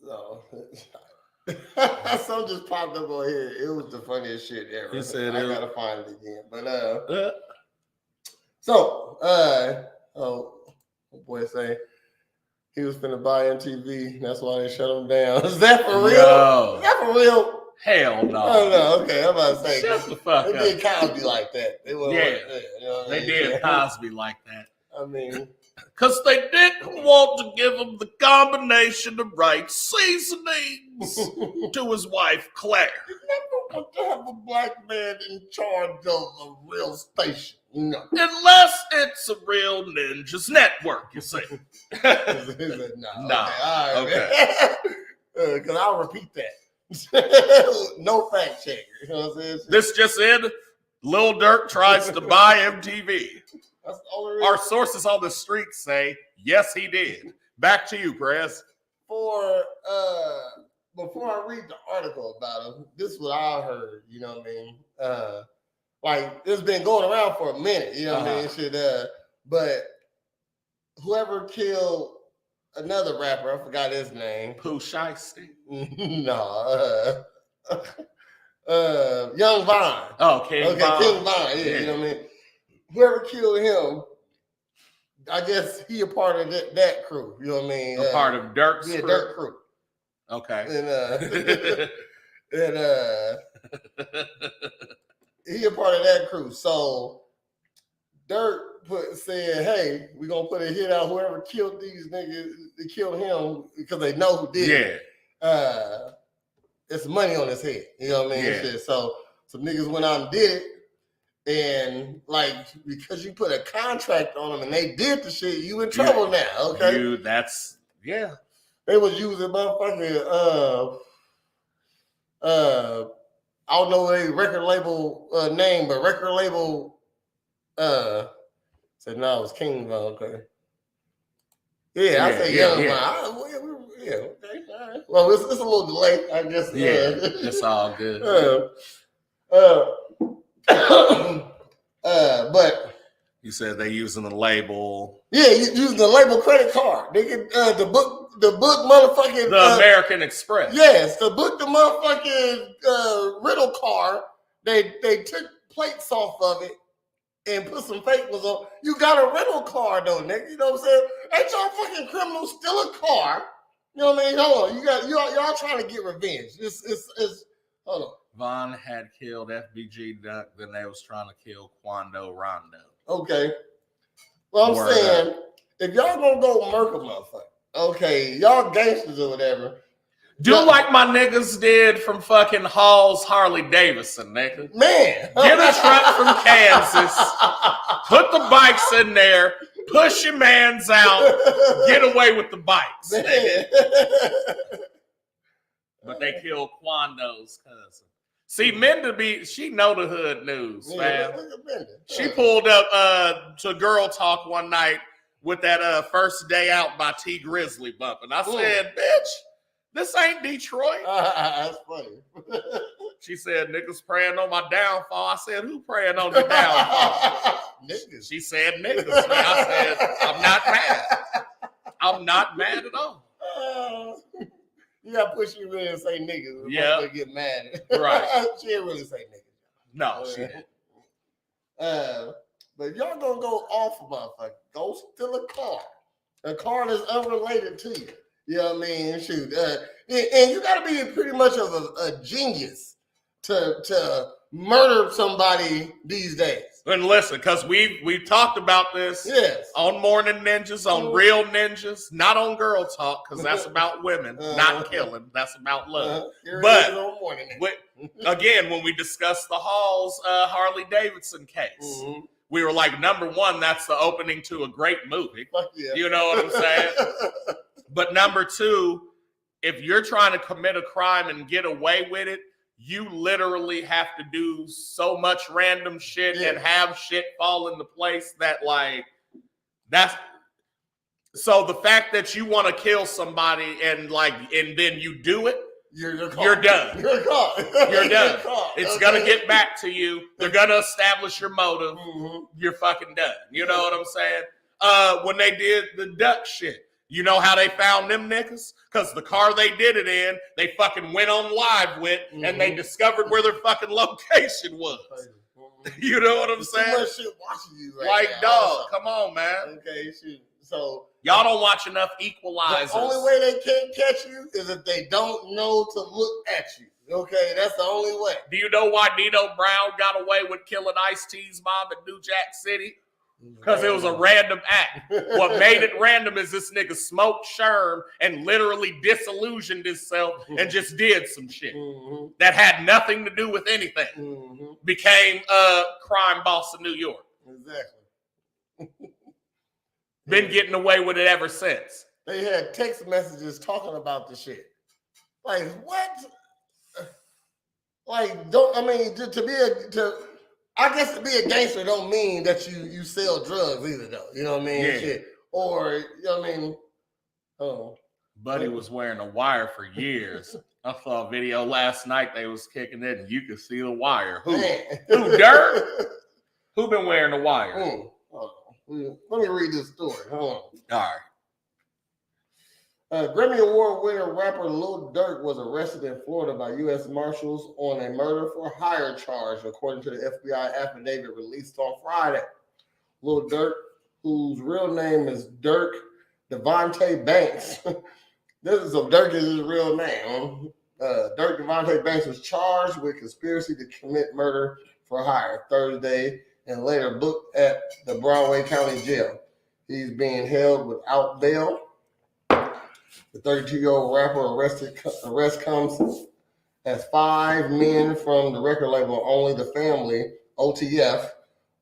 No. Some just popped up on here. It was the funniest shit ever. You said I gotta find it again. But oh boy say he was finna buy MTV. That's why they shut him down. Is that for real? No. Is that for real? Hell no. Oh no, okay. I'm about to say shut the fuck they up. did Cosby like that. They were, yeah. You know they did Cosby like that. I mean, because they didn't want to give him the combination of right seasonings to his wife Claire. You never want to have a black man in charge of a real station, you know. Unless it's a real Ninjas network, you see. No. No. Okay. Because I'll repeat that. No fact checker. You know what I'm saying? This just in, Lil Durk tries to buy MTV. That's the only reason. Our sources on the street say, yes, he did. Back to you, Chris. Before I read the article about him, this is what I heard, you know what I mean? Like, it's been going around for a minute, you know what I mean? But whoever killed another rapper, I forgot his name. Pooh Shiesty? No. Young Von. Oh, King Von. King Von, yeah, you know what I mean? Whoever killed him, I guess he a part of that crew, you know what I mean? A part of Durk's crew? Yeah, Durk crew. Okay. And he a part of that crew. So Durk said, hey, we're gonna put a hit out. Whoever killed these niggas, they killed him because they know who did it. It's money on his head. You know what I mean? Yeah. So some niggas went out and did it. And like, because you put a contract on them and they did the shit, you in trouble now. Okay. They was using motherfucking I don't know a record label name, but record label said no, it was King Von. Okay. Yeah, I say Young Von. Okay, all right. Well, it's a little delay, I guess. Yeah, it's all good. But you said they using the label. Yeah, using the label credit card. They get the book motherfucking the American Express. Yes, the motherfucking rental car. They took plates off of it and put some fake ones on. You got a rental car though, nigga. You know what I'm saying? Ain't y'all fucking criminals steal a car? You know what I mean? Hold on, y'all trying to get revenge. It's hold on. Von had killed FBG Duck, then they was trying to kill Quando Rondo. Okay. Well, I'm saying, if y'all gonna go murk a motherfucker, okay, y'all gangsters or whatever. Do like my niggas did from fucking Hall's Harley Davidson, nigga. Man. Get a truck from Kansas, put the bikes in there, push your mans out, get away with the bikes. But they killed Quando's cousin. See, Minda she know the hood news, man. She pulled up to Girl Talk one night with that First Day Out by T Grizzly bumping. I said, bitch, this ain't Detroit. That's funny. She said, niggas praying on my downfall. I said, who praying on your downfall? Niggas. She said, niggas. Man. I said, I'm not mad. I'm not mad at all. You gotta push you in and say niggas. Yeah. Get mad. Right. She didn't really say niggas. No, she didn't. But if y'all gonna go off a motherfucker, go steal a car that's unrelated to you. You know what I mean? Shoot. And you gotta be pretty much of a genius to murder somebody these days. And listen, because we've talked about this on Morn'n Ninjas, on Real Ninjas, not on Girl Talk, because that's about women, not killing. That's about love. But again, when we discussed the Hall's Harley Davidson case, we were like, number one, that's the opening to a great movie. Yeah. You know what I'm saying? But number two, if you're trying to commit a crime and get away with it, you literally have to do so much random shit and have shit fall into place that so the fact that you want to kill somebody and then you do it, You're caught. You're done. You're caught. You're done. You're caught. It's Okay. gonna get back to you. They're gonna establish your motive. Mm-hmm. You're fucking done. You know what I'm saying? When they did the duck shit, you know how they found them niggas? Because the car they did it in, they fucking went on live with, and they discovered where their fucking location was. You know what I'm saying? Too much shit watching you like, now. dog, come on, man. Okay, shoot. So y'all don't watch enough Equalizers. The only way they can't catch you is if they don't know to look at you. Okay, that's the only way. Do you know why Nino Brown got away with killing Ice-T's mom in New Jack City? Because it was a random act. What made it random is this nigga smoked Sherm and literally disillusioned himself and just did some shit that had nothing to do with anything. Became a crime boss in New York. Exactly. Been getting away with it ever since. They had text messages talking about the shit. Like, what? Like, don't, I mean, I guess to be a gangster don't mean that you sell drugs either, though. You know what I mean? Yeah. Shit. Or, you know what I mean? Oh. Buddy was wearing a wire for years. I saw a video last night they was kicking it and you could see the wire. Who? Who, Dirt? Who been wearing the wire? Hold on. Let me read this story. Hold on. All right. Grammy Award winner rapper Lil Durk was arrested in Florida by U.S. Marshals on a murder for hire charge, according to the FBI affidavit released on Friday. Lil Durk, whose real name is Dirk Devontae Banks. Dirk is his real name. Dirk Devontae Banks was charged with conspiracy to commit murder for hire Thursday and later booked at the Broadway County Jail. He's being held without bail. The 32-year-old rapper arrest comes as 5 men from the record label Only the Family, OTF,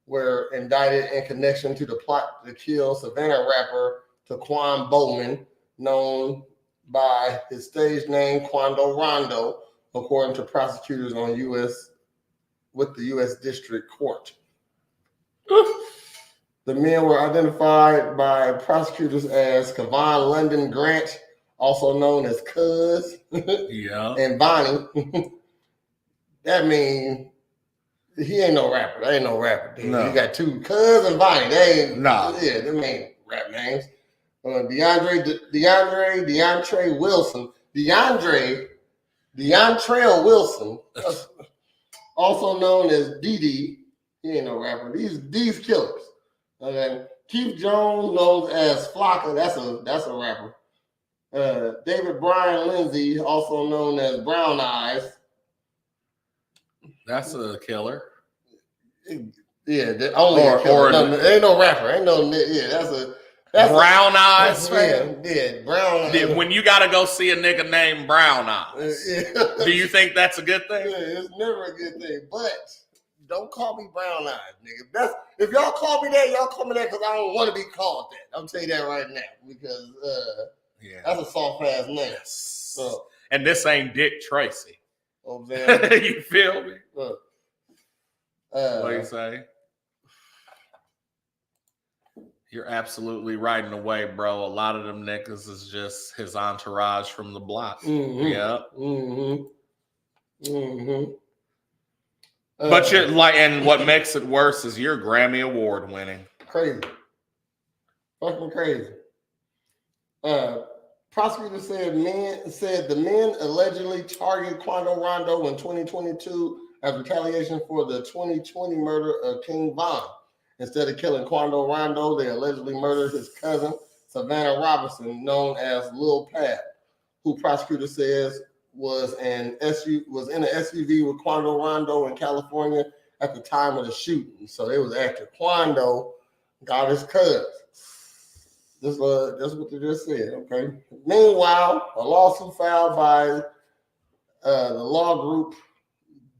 were indicted in connection to the plot to kill Savannah rapper Taquan Bowman, known by his stage name Quando Rondo, according to prosecutors with the U.S. District Court. The men were identified by prosecutors as Kevon London Grant, also known as Cuz, and Bonnie. That means he ain't no rapper. They ain't no rapper. Dude. No. You got 2 Cuz and Bonnie. They ain't. Nah. Yeah, them ain't rap names. DeAndre Wilson. DeAndre Wilson, also known as DD. He ain't no rapper. These killers. Okay. Keith Jones, known as Flocka. That's a rapper. David Brian Lindsay, also known as Brown Eyes. That's a killer. Yeah, only a killer. Ain't no rapper. Ain't no. Yeah, that's Brown Eyes. Yeah, Brown Eyes. When you got to go see a nigga named Brown Eyes, do you think that's a good thing? Yeah, it's never a good thing. But don't call me Brown Eyes, nigga. If y'all call me that, y'all call me that because I don't want to be called that. I'll tell you that right now because that's a soft ass name. Yes. So, and this ain't Dick Tracy. Oh man, you feel me? What do you say? You're absolutely right in a way, bro. A lot of them niggas is just his entourage from the block. Yeah. But you're like, and what makes it worse is you're Grammy Award winning. Crazy. Fucking crazy. Prosecutors said the men allegedly targeted Quando Rondo in 2022 as retaliation for the 2020 murder of King Von. Instead of killing Quando Rondo, they allegedly murdered his cousin, Savannah Robinson, known as Lil Pat, who prosecutors says was in an SUV with Quando Rondo in California at the time of the shooting. So they was after Quando, got his cousin. That's what they just said, okay? Meanwhile, a lawsuit filed by the law group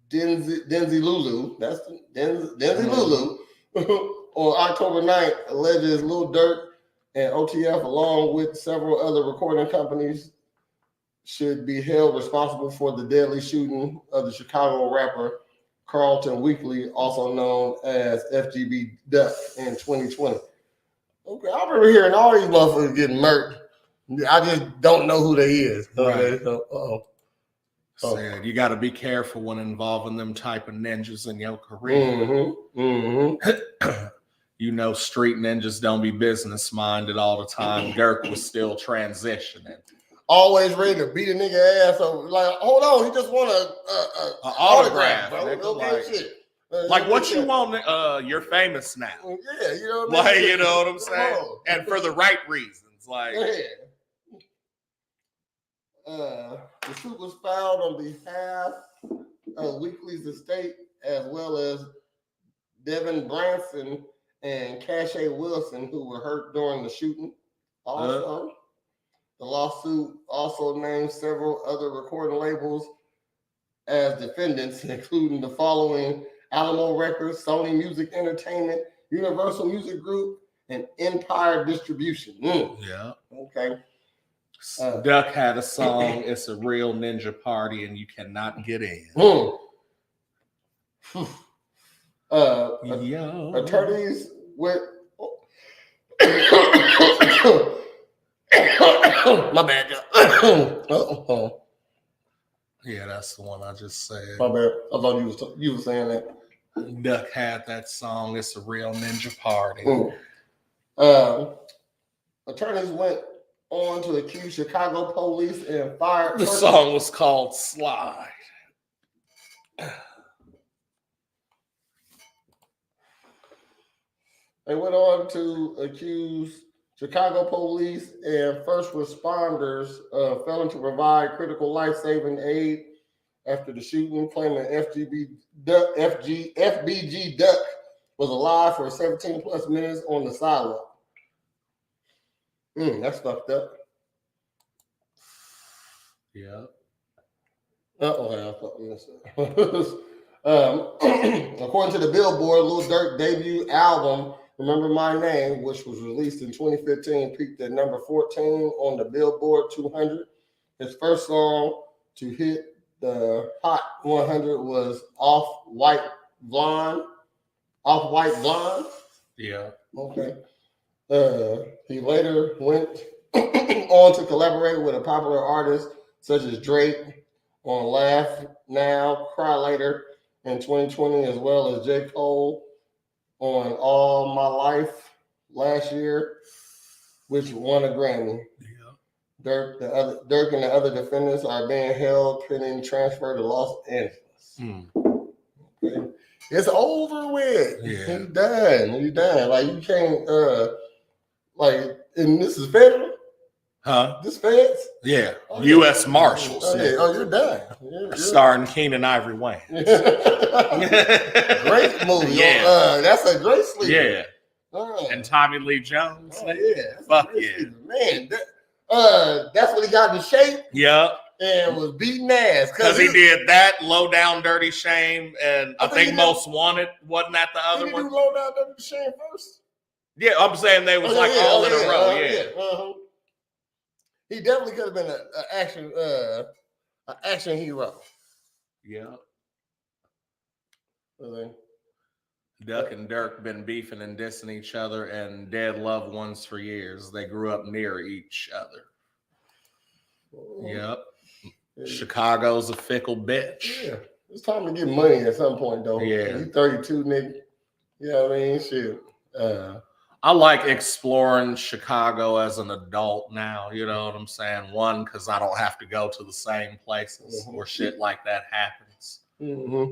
Denzi Lulu, that's Denzi Lulu, on October 9th, alleges Lil Durk and OTF, along with several other recording companies, should be held responsible for the deadly shooting of the Chicago rapper Carlton Weekly, also known as FGB Duck, in 2020. Okay, I remember hearing all these motherfuckers getting murdered. I just don't know who they is. Okay, right. So, Said you got to be careful when involving them type of ninjas in your career. You know, street ninjas don't be business minded all the time. Dirk was still transitioning. Always ready to beat a nigga ass. So like, hold on, he just want a autograph, bro. Nigga, okay, like, shit. Like what you want? You're famous now. Yeah, you know what I mean. Like, you know what I'm saying, and for the right reasons. Like, the suit was filed on behalf of Weekly's estate, as well as Devin Branson and Cache Wilson, who were hurt during the shooting. Also, the lawsuit also named several other recording labels as defendants, including the following: Alamo Records, Sony Music Entertainment, Universal Music Group, and Empire Distribution. Yeah. Okay. Duck had a song, "It's a Real Ninja Party and You Cannot Get In." Attorneys with my bad. Yeah, that's the one I just said. My bad. I thought you were saying that. Duck had that song, "It's a Real Ninja Party." Attorneys went on to accuse Chicago police and fire. The song was called "Slide." They went on to accuse Chicago police and first responders of failing to provide critical life-saving aid after the shooting, claiming FBG Duck was alive for 17 plus minutes on the sidewalk. That's fucked up. Yeah. According to the Billboard, Lil Durk debut album, Remember My Name, which was released in 2015, peaked at number 14 on the Billboard 200. His first song to hit the Hot 100 was Off-White Blonde. Yeah. Okay. He later went on to collaborate with a popular artist such as Drake on Laugh Now, Cry Later in 2020, as well as J. Cole on All My Life last year, which won a Grammy. Yeah. Dirk and the other defendants are being held pending transfer to Los Angeles. Okay. It's over with. Yeah. He's done. Like, you can't and this is federal? Huh? This feds? Yeah. Oh, U.S. Marshals. Oh, yeah. Oh, you're done. Starring Keenan Ivory Wayans. Great movie. Yeah. That's a great sleeper. Yeah. And Tommy Lee Jones. Oh, yeah. Fuck yeah. Sleeper. Man, that's when he got in shape. Yeah. And was beating ass. Because he did that, Low Down Dirty Shame, and I think Most Wanted. Wasn't that the other one? Did he do Low Down Dirty Shame first? Yeah, I'm saying they was all in a row. He definitely could have been an action hero. Yeah. Okay. Duck and Dirk been beefing and dissing each other and dead loved ones for years. They grew up near each other. Yep. Chicago's a fickle bitch. Yeah. It's time to get money at some point, though. Yeah. You 32, nigga. You know what I mean? Shit. I like exploring Chicago as an adult now. You know what I'm saying? One, because I don't have to go to the same places where shit like that happens.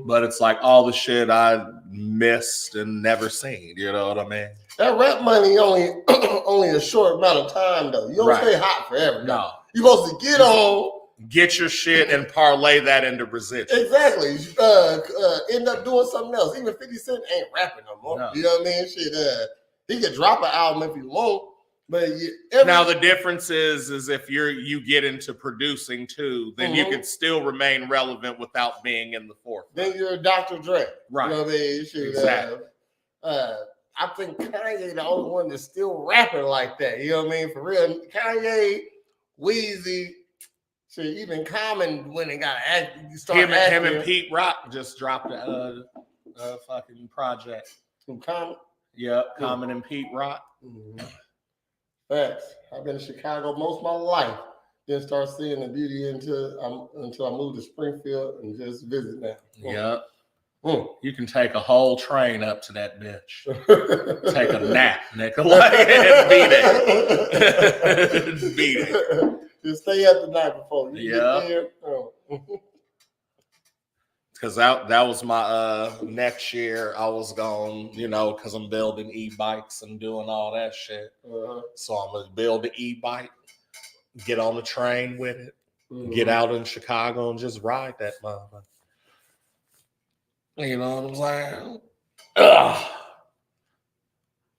But it's like all the shit I missed and never seen. You know what I mean? That rap money only a short amount of time, though. You don't stay hot forever. No. You're supposed to get your shit and parlay that into residuals. Exactly. End up doing something else. Even 50 Cent ain't rapping no more. No. You know what I mean? Shit. He could drop an album if he want, but now the difference is if you get into producing too, then you can still remain relevant without being in the forefront. Then you're a Dr. Dre, right? You know what I mean? Shit, exactly. I think Kanye the only one that's still rapping like that. You know what I mean? For real, Kanye, Weezy. Shit, even Common when they got him and Pete Rock just dropped a fucking project. From Common. Yep, Common and Pete Rock. Facts. I've been in Chicago most of my life. Then start seeing the beauty until I move to Springfield and just visit now. Yep. You can take a whole train up to that bitch. Take a nap, nigga. Like, be there. Just stay up the night before you get there. Because that was my next year. I was going, because I'm building e-bikes and doing all that shit. So I'm going to build the e-bike, get on the train with it, get out in Chicago and just ride that motherfucker. You know what I'm saying? Ugh.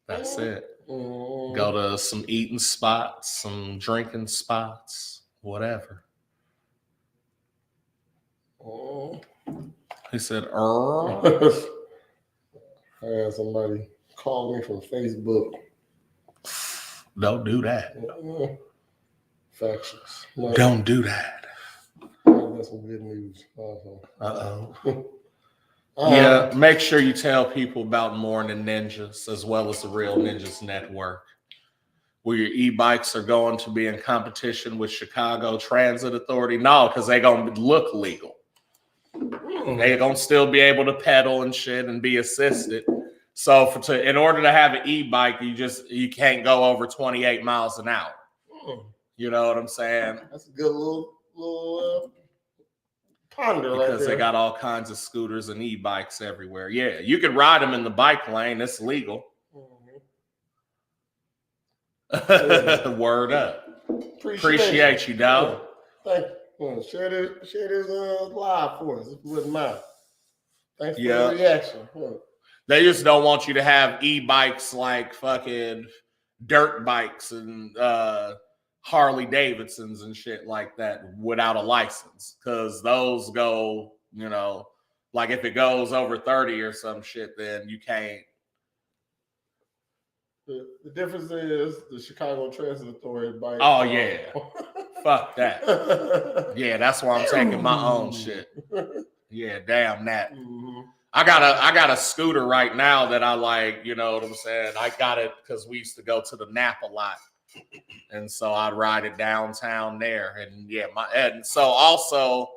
That's it. Go to some eating spots, some drinking spots, whatever. He said, I had somebody call me from Facebook. Don't do that. Factions. Don't do that. That's some good news. Yeah, make sure you tell people about Morn'n Ninjas as well as the Real Ninjas Network, where your e-bikes are going to be in competition with Chicago Transit Authority. No, because they're going to look legal. They're going to still be able to pedal and shit and be assisted. So in order to have an e-bike, you can't go over 28 miles an hour. You know what I'm saying? That's a good little ponder right there. Because they got all kinds of scooters and e-bikes everywhere. Yeah, you can ride them in the bike lane. It's legal. Word up. Appreciate you, dog. Thank you. Share this live for us if you wouldn't mind. Thanks for the reaction. They just don't want you to have e-bikes like fucking dirt bikes and Harley Davidsons and shit like that without a license, because those go, like if it goes over 30 or some shit, then you can't. The difference is the Chicago Transit Authority bike. Oh yeah, fuck that. Yeah, that's why I'm taking my own shit. Yeah, damn that. I got a scooter right now that I like. You know what I'm saying? I got it because we used to go to the Nap a lot. And so I'd ride it downtown there. And so also,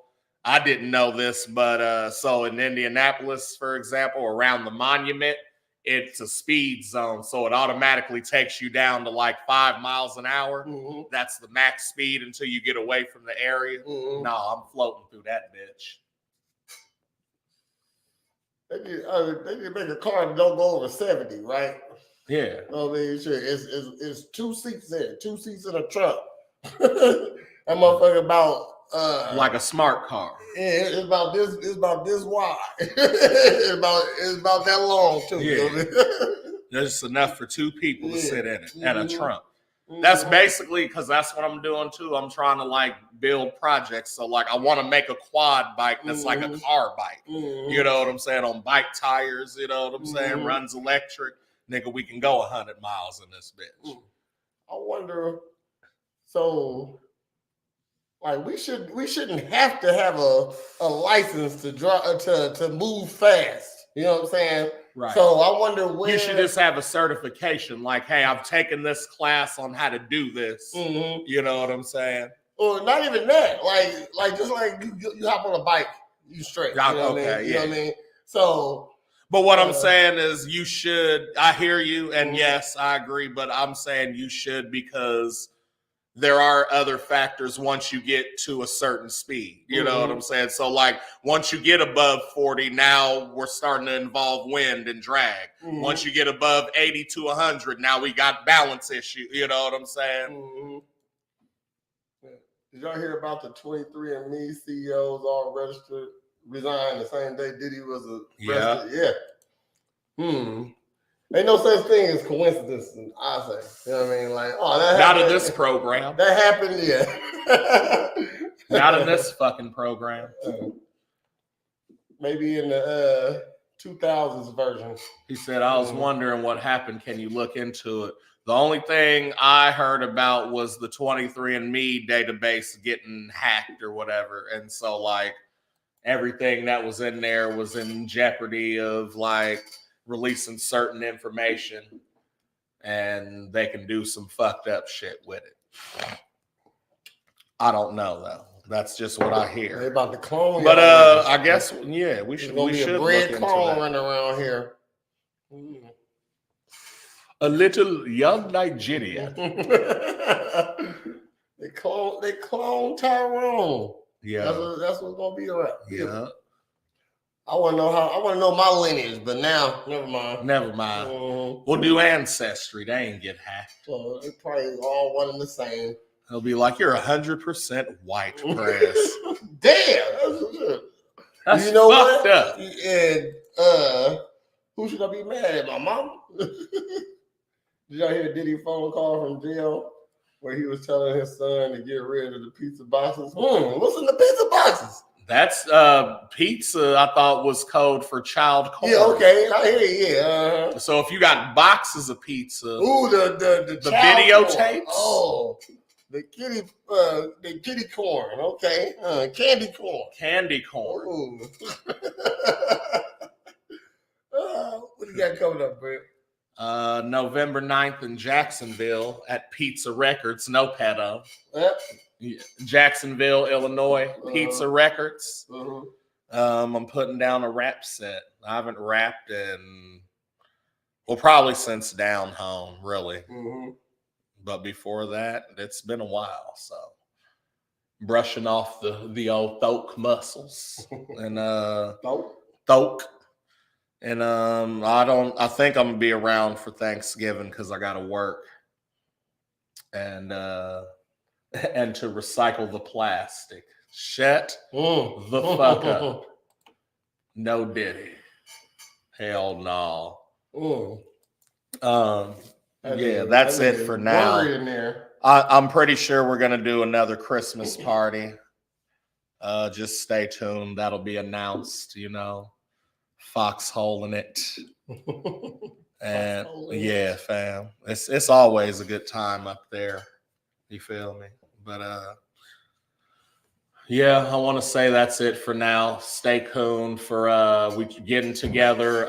I didn't know this, but so in Indianapolis, for example, around the monument, it's a speed zone. So it automatically takes you down to like 5 miles an hour. That's the max speed until you get away from the area. No, I'm floating through that bitch. They can make a car that don't go over 70, right? Yeah. I mean, sure. It's 2 seats there, 2 seats in a trunk. That motherfucker about like a smart car. Yeah, it's about this. It's about this wide. it's about that long too. Yeah. You know what I mean? There's enough for 2 people to sit in it and a trunk. That's basically because that's what I'm doing too. I'm trying to like build projects. So like I want to make a quad bike that's like a car bike. You know what I'm saying? On bike tires, you know what I'm saying? Runs electric. Nigga, we can go 100 miles in this bitch. I wonder, so like we shouldn't have to have a license to drive to move fast. You know what I'm saying? Right. So I wonder when you should just have a certification, like, hey, I've taken this class on how to do this. You know what I'm saying? Or not even that. Like just like you hop on a bike, you straight. You know what I mean? You know what I mean? So but what I'm saying is you should, I hear you, and yes, I agree, but I'm saying you should because there are other factors once you get to a certain speed. You know what I'm saying? So like once you get above 40, now we're starting to involve wind and drag. Once you get above 80 to 100, now we got balance issue. You know what I'm saying? Did y'all hear about the 23andMe CEOs all registered, resigned the same day Diddy was arrested? Yeah. Ain't no such thing as coincidence, I say. You know what I mean? Like, oh, that happened. Not in this program. That happened, yeah. Not in this fucking program. Maybe in the 2000s version. He said, I was wondering what happened. Can you look into it? The only thing I heard about was the 23andMe database getting hacked or whatever. And so, like, everything that was in there was in jeopardy of, like, releasing certain information, and they can do some fucked up shit with it. I don't know though. That's just what I hear. They about to clone. But I guess we should. We should a look bread into clone running around here. A little young Nigerian. They clone Tyrone. Yeah, that's what's gonna be around. Yeah. I want to know my lineage, but now never mind. We'll do ancestry. They ain't get hacked. So it's probably all one and the same. They'll be like, you're 100% white, press. Damn, that's you know fucked what? Up. And who should I be mad at? My mom? Did y'all hear Diddy phone call from jail where he was telling his son to get rid of the pizza boxes? What's in the pizza boxes? That's pizza. I thought was code for child corn. Yeah, okay, I hear you. Yeah. So if you got boxes of pizza, the videotapes. Oh, the kitty corn. Okay, candy corn. Candy corn. What do you got coming up, Brett? November 9th in Jacksonville at Pizza Records. No pedo. Yep. Jacksonville, Illinois, Pizza Records. I'm putting down a rap set. I haven't rapped in, probably since Down Home, really. But before that, it's been a while. So brushing off the old thoke muscles and thoke. And I think I'm gonna be around for Thanksgiving because I gotta work and to recycle the plastic. Shut the fuck up. No Diddy. Hell no. Yeah, that's it for now. I'm pretty sure we're gonna do another Christmas party. Just stay tuned. That'll be announced, Foxhole in it. And yeah, fam. It's always a good time up there. You feel me? But yeah, I want to say that's it for now. Stay tuned for we getting together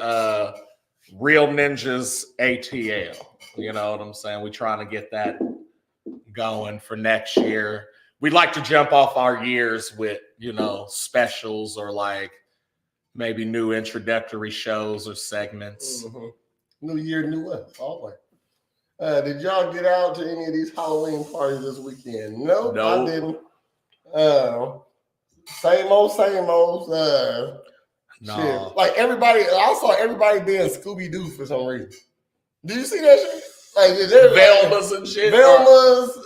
Real Ninjas ATL. You know what I'm saying? We're trying to get that going for next year. We'd like to jump off our years with, specials or like maybe new introductory shows or segments. New year, new us, always. Did y'all get out to any of these Halloween parties this weekend? Nope. I didn't. Same old. No. Shit. Like I saw everybody being Scooby-Doo for some reason. Did you see that shit? Like Velmas and shit. Velmas,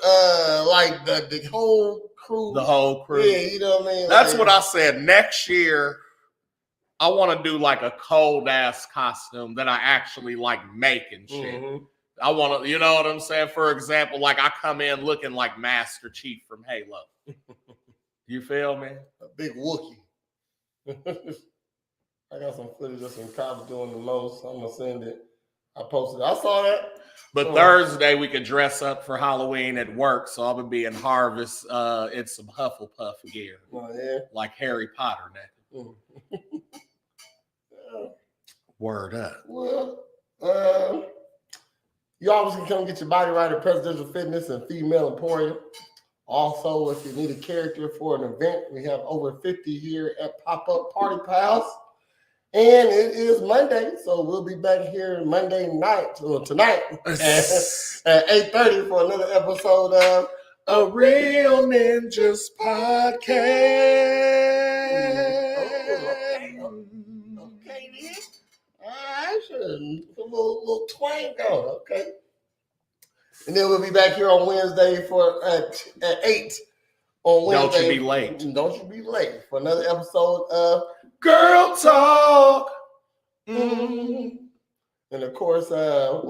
like the whole crew. The whole crew. Yeah, you know what I mean? That's what I said. Next year, I want to do like a cold ass costume that I actually like making shit. I want to, you know what I'm saying? For example, like I come in looking like Master Chief from Halo. You feel me? A big Wookiee. I got some footage of some cops doing the most. I'm going to send it. I posted it. I saw that. But Thursday, we could dress up for Halloween at work. So I'm going to be in Harvest in some Hufflepuff gear. Oh, yeah? Like Harry Potter now. Word up. Well, you always can come get your body right at Presidential Fitness and Female Emporium. Also, if you need a character for an event, we have over 50 here at Pop-Up Party Pals. And it is Monday, so we'll be back here Monday night, or tonight, at 8:30 for another episode of A Real Ninjas Podcast. Okay, then. All right, sure. A little twang going, okay. And then we'll be back here on Wednesday at 8 on Wednesday. Don't you be late. Don't you be late for another episode of Girl Talk. And of course, I'm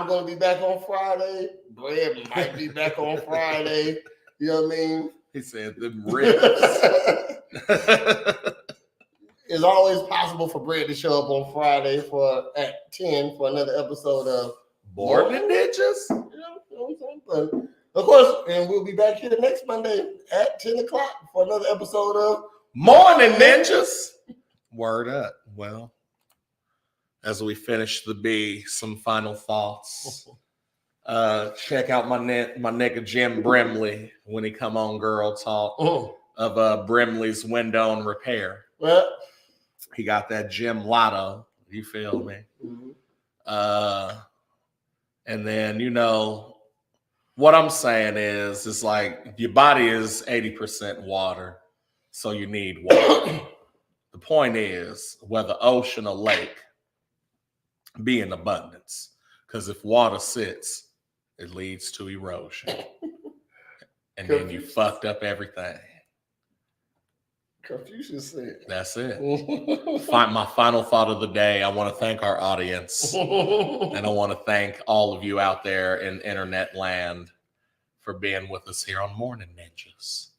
going to be back on Friday. Brad might be back on Friday. You know what I mean? He said the ribs. It's always possible for Brad to show up on Friday at 10 for another episode of Morn'n Ninjas. You know what I'm saying? But of course, and we'll be back here next Monday at 10 o'clock for another episode of Morn'n Ninjas. Word up. Well, as we finish the B, some final thoughts. Check out my nigga Jim Brimley when he come on Girl Talk of Brimley's Window and Repair. Well, he got that Jim Lotto. You feel me? Mm-hmm. And then, you know, what I'm saying is, it's like your body is 80% water, so you need water. The point is, whether ocean or lake, be in abundance. Because if water sits, it leads to erosion. And then you fucked up everything. Confucius said. That's it. My final thought of the day, I want to thank our audience. And I want to thank all of you out there in internet land for being with us here on Morn'n Ninjas.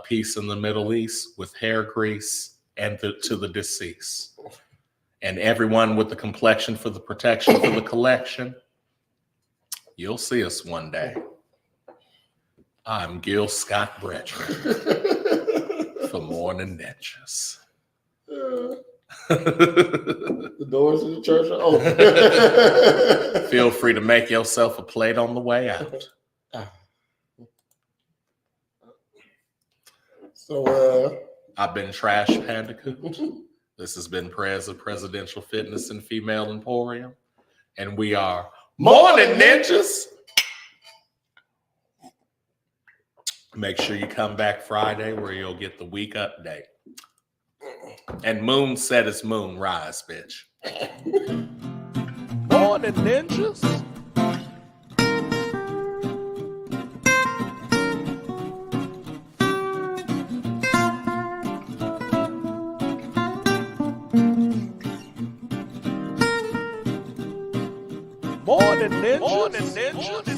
Peace in the Middle East with hair grease and to the deceased. And everyone with the complexion for the protection for the collection, you'll see us one day. I'm Gil Scott Brethren for Morn'n Ninjas. The doors of the church are open. Feel free to make yourself a plate on the way out. So, I've been Trash Pandacoot. This has been Prez of Presidential Fitness and Female Emporium. And we are Morn'n Ninjas. Make sure you come back Friday where you'll get the week update. And moon set is moon rise, bitch. Morn'n Ninjas. Morn'n Ninjas. Morn'n Ninjas.